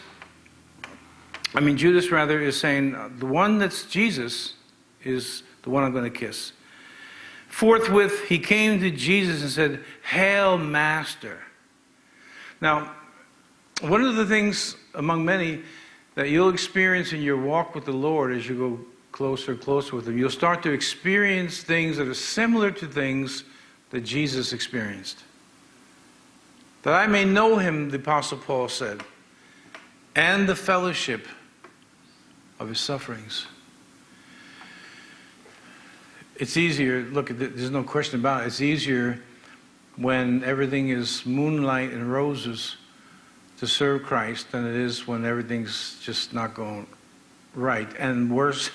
rather, is saying, the one that's Jesus is the one I'm going to kiss. Forthwith, he came to Jesus and said, Hail, Master. Now, one of the things among many that you'll experience in your walk with the Lord as you go closer and closer with him, you'll start to experience things that are similar to things that Jesus experienced. That I may know him, the Apostle Paul said, and the fellowship of his sufferings. It's easier, look, there's no question about it, it's easier when everything is moonlight and roses to serve Christ than it is when everything's just not going right. And worse,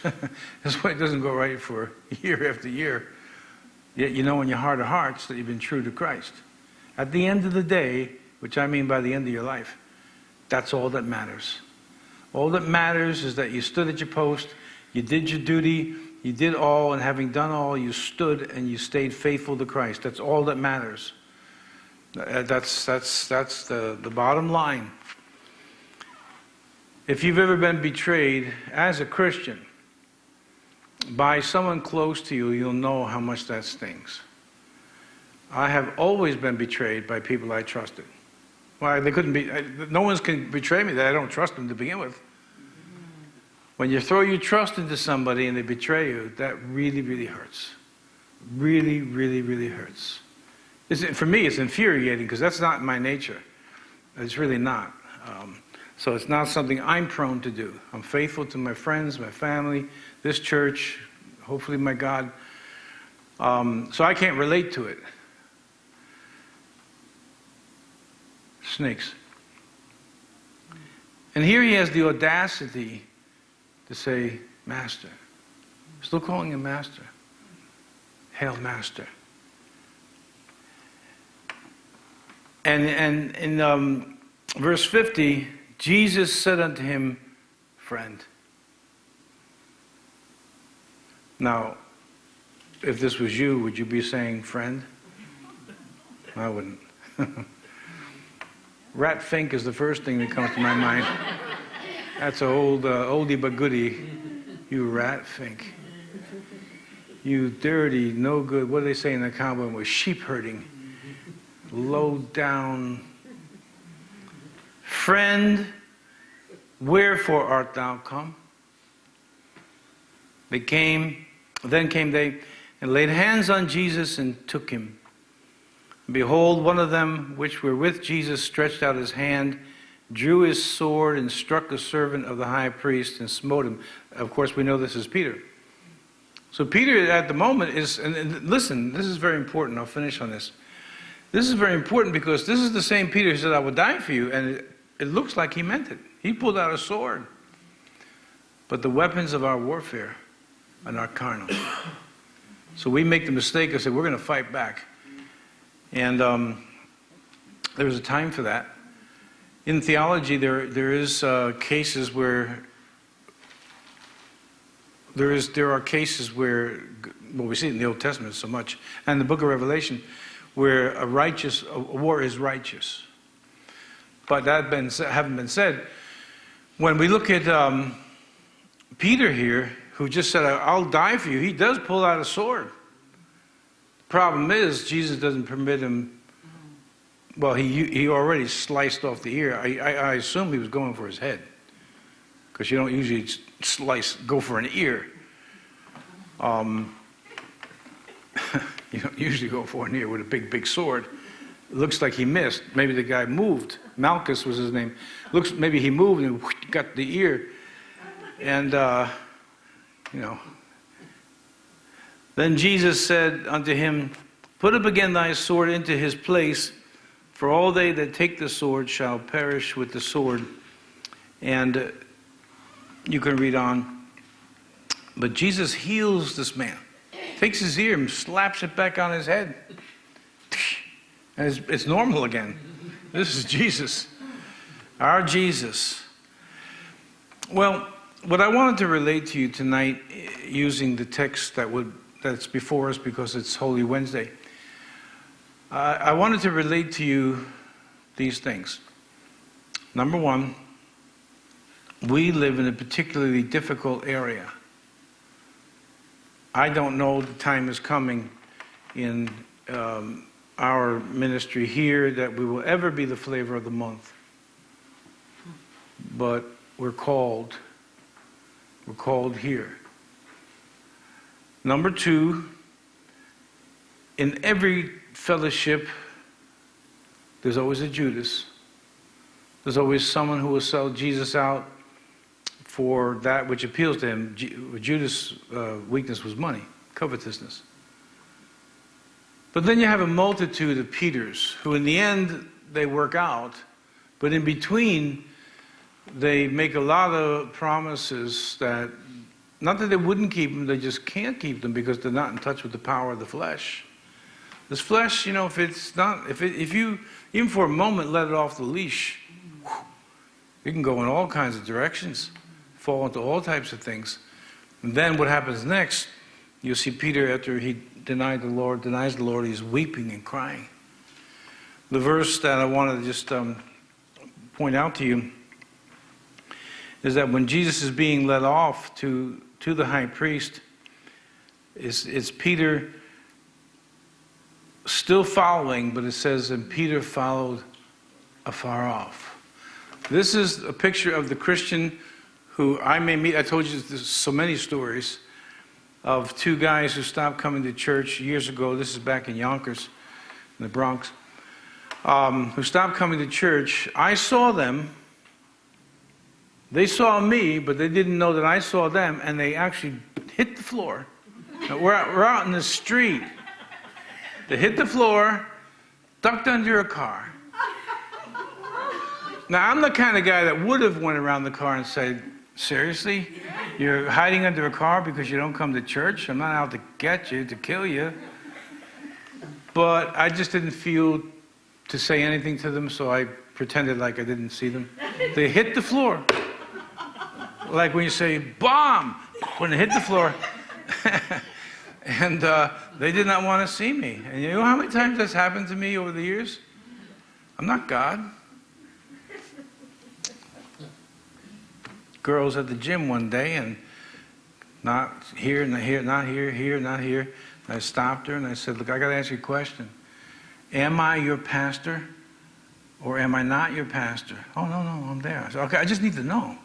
is when it doesn't go right for year after year. Yet you know in your heart of hearts that you've been true to Christ. At the end of the day, which I mean by the end of your life, that's all that matters. All that matters is that you stood at your post, you did your duty, you did all, and having done all, you stood and you stayed faithful to Christ. That's all that matters. That's the bottom line. If you've ever been betrayed as a Christian by someone close to you, you'll know how much that stings. I have always been betrayed by people I trusted. Well, they couldn't be. No one can betray me that I don't trust them to begin with. When you throw your trust into somebody and they betray you, that really, really hurts. Really, really, really hurts. For me, it's infuriating because that's not my nature. It's really not. So it's not something I'm prone to do. I'm faithful to my friends, my family, this church, hopefully my God. So I can't relate to it. Snakes. And here he has the audacity to say, Master. Still calling him Master. Hail, Master. And in verse 50, Jesus said unto him, Friend. Now, if this was you, would you be saying friend? I wouldn't. Rat Fink is the first thing that comes to my mind. That's an old oldie but goodie. You rat Fink. You dirty, no good, what do they say in the cowboy was sheep herding. Low down. Friend, wherefore art thou come? Then came they and laid hands on Jesus and took him. Behold, one of them which were with Jesus stretched out his hand, drew his sword, and struck a servant of the high priest and smote him. Of course, we know this is Peter. So Peter at the moment is, and listen, this is very important. I'll finish on this. This is very important because this is the same Peter who said, I will die for you. And it looks like he meant it. He pulled out a sword. But the weapons of our warfare are not carnal. So we make the mistake of saying, we're going to fight back. And there was a time for that. In theology, there is cases where there are cases where, well, we see it in the Old Testament so much, and the book of Revelation, where a war is righteous. But that having been said, when we look at Peter here, who just said, I'll die for you, he does pull out a sword. The problem is, Jesus doesn't permit him. Well, he already sliced off the ear. I assume he was going for his head, because you don't usually go for an ear. You don't usually go for an ear with a big sword. It looks like he missed. Maybe the guy moved. Malchus was his name. Maybe he moved and got the ear. And, Then Jesus said unto him, Put up again thy sword into his place, for all they that take the sword shall perish with the sword. And you can read on. But Jesus heals this man. Takes his ear and slaps it back on his head. And it's normal again. This is Jesus. Our Jesus. Well, what I wanted to relate to you tonight, using the text that's before us because it's Holy Wednesday, I wanted to relate to you these things. Number one, we live in a particularly difficult area. I don't know the time is coming in our ministry here that we will ever be the flavor of the month. But we're called. We're called here. Number two, in every fellowship, there's always a Judas. There's always someone who will sell Jesus out for that which appeals to him. Judas' weakness was money, covetousness. But then you have a multitude of Peters who in the end they work out, but in between they make a lot of promises that, not that they wouldn't keep them, they just can't keep them because they're not in touch with the power of the flesh. This flesh, if you even for a moment let it off the leash, it can go in all kinds of directions, fall into all types of things. And then what happens next, you'll see Peter, after he denies the Lord, he's weeping and crying. The verse that I wanted to just point out to you is that when Jesus is being led off to the high priest, it's Peter still following, but it says, and Peter followed afar off. This is a picture of the Christian who I may meet. I told you there's so many stories of two guys who stopped coming to church years ago. This is back in Yonkers, in the Bronx, who stopped coming to church. I saw them. They saw me, but they didn't know that I saw them, and they actually hit the floor. Now, we're out in the street. They hit the floor, ducked under a car. Now, I'm the kind of guy that would have went around the car and said, seriously? You're hiding under a car because you don't come to church. I'm not out to get you, to kill you. But I just didn't feel to say anything to them, so I pretended like I didn't see them. They hit the floor. Like when you say, bomb, when they hit the floor. And they did not want to see me. And you know how many times that's happened to me over the years? I'm not God. Girls at the gym one day, and not here, not here, not here, here, not here. And I stopped her and I said, look, I got to ask you a question. Am I your pastor or am I not your pastor? Oh, no, I'm there. I said, okay, I just need to know.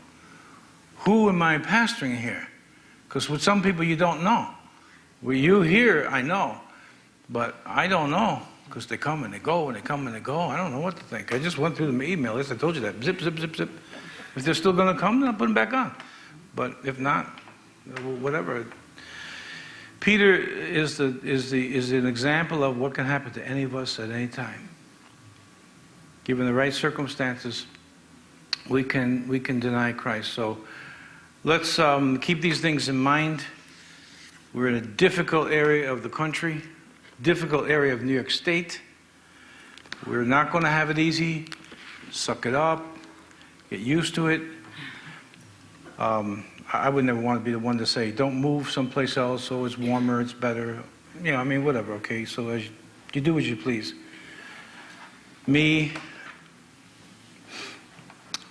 Who am I pastoring here? Because with some people you don't know. With you here, I know. But I don't know because they come and they go and they come and they go. I don't know what to think. I just went through the email list. I told you that. Zip, zip, zip, zip. If they're still going to come, then I'll put them back on. But if not, whatever. Peter is an example of what can happen to any of us at any time. Given the right circumstances, we can deny Christ. So let's keep these things in mind. We're in a difficult area of the country, difficult area of New York State. We're not going to have it easy. Suck it up. Get used to it. I would never want to be the one to say, don't move someplace else, so it's warmer, it's better. You know, I mean, whatever, okay? So as you do as you please. Me,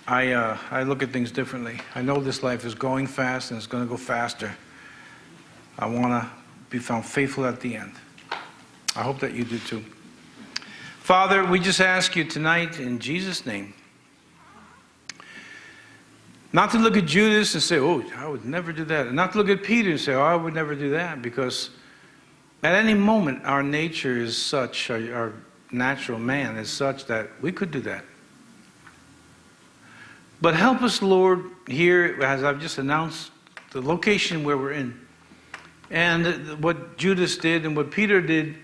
I look at things differently. I know this life is going fast and it's going to go faster. I want to be found faithful at the end. I hope that you do too. Father, we just ask you tonight in Jesus' name, not to look at Judas and say, oh, I would never do that. And not to look at Peter and say, oh, I would never do that. Because at any moment, our nature is such, our natural man is such that we could do that. But help us, Lord, here, as I've just announced, the location where we're in. And what Judas did and what Peter did,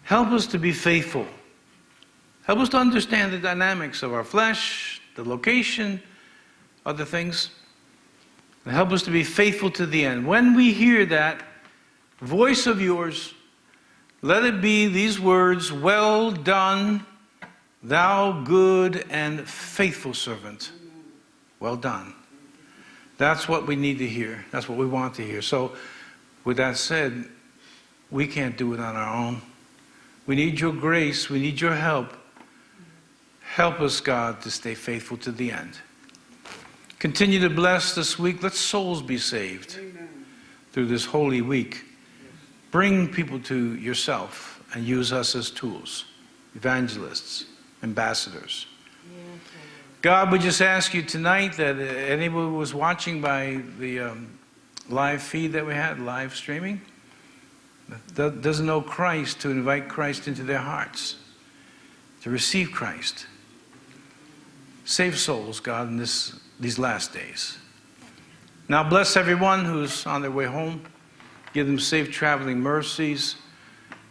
help us to be faithful. Help us to understand the dynamics of our flesh, the location, other things. And help us to be faithful to the end. When we hear that voice of yours, let it be these words, well done, thou good and faithful servant. Well done. That's what we need to hear. That's what we want to hear. So, with that said, we can't do it on our own. We need your grace. We need your help. Help us, God, to stay faithful to the end. Continue to bless this week. Let souls be saved. Amen. Through this holy week. Bring people to yourself and use us as tools, evangelists, ambassadors. Yes, God, we just ask you tonight that anyone who was watching by the live feed that we had, live streaming, that doesn't know Christ, to invite Christ into their hearts, to receive Christ. Save souls, God, in these last days. Now bless everyone who's on their way home. Give them safe traveling mercies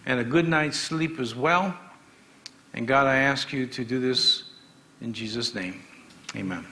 and a good night's sleep as well. And God, I ask you to do this in Jesus' name. Amen.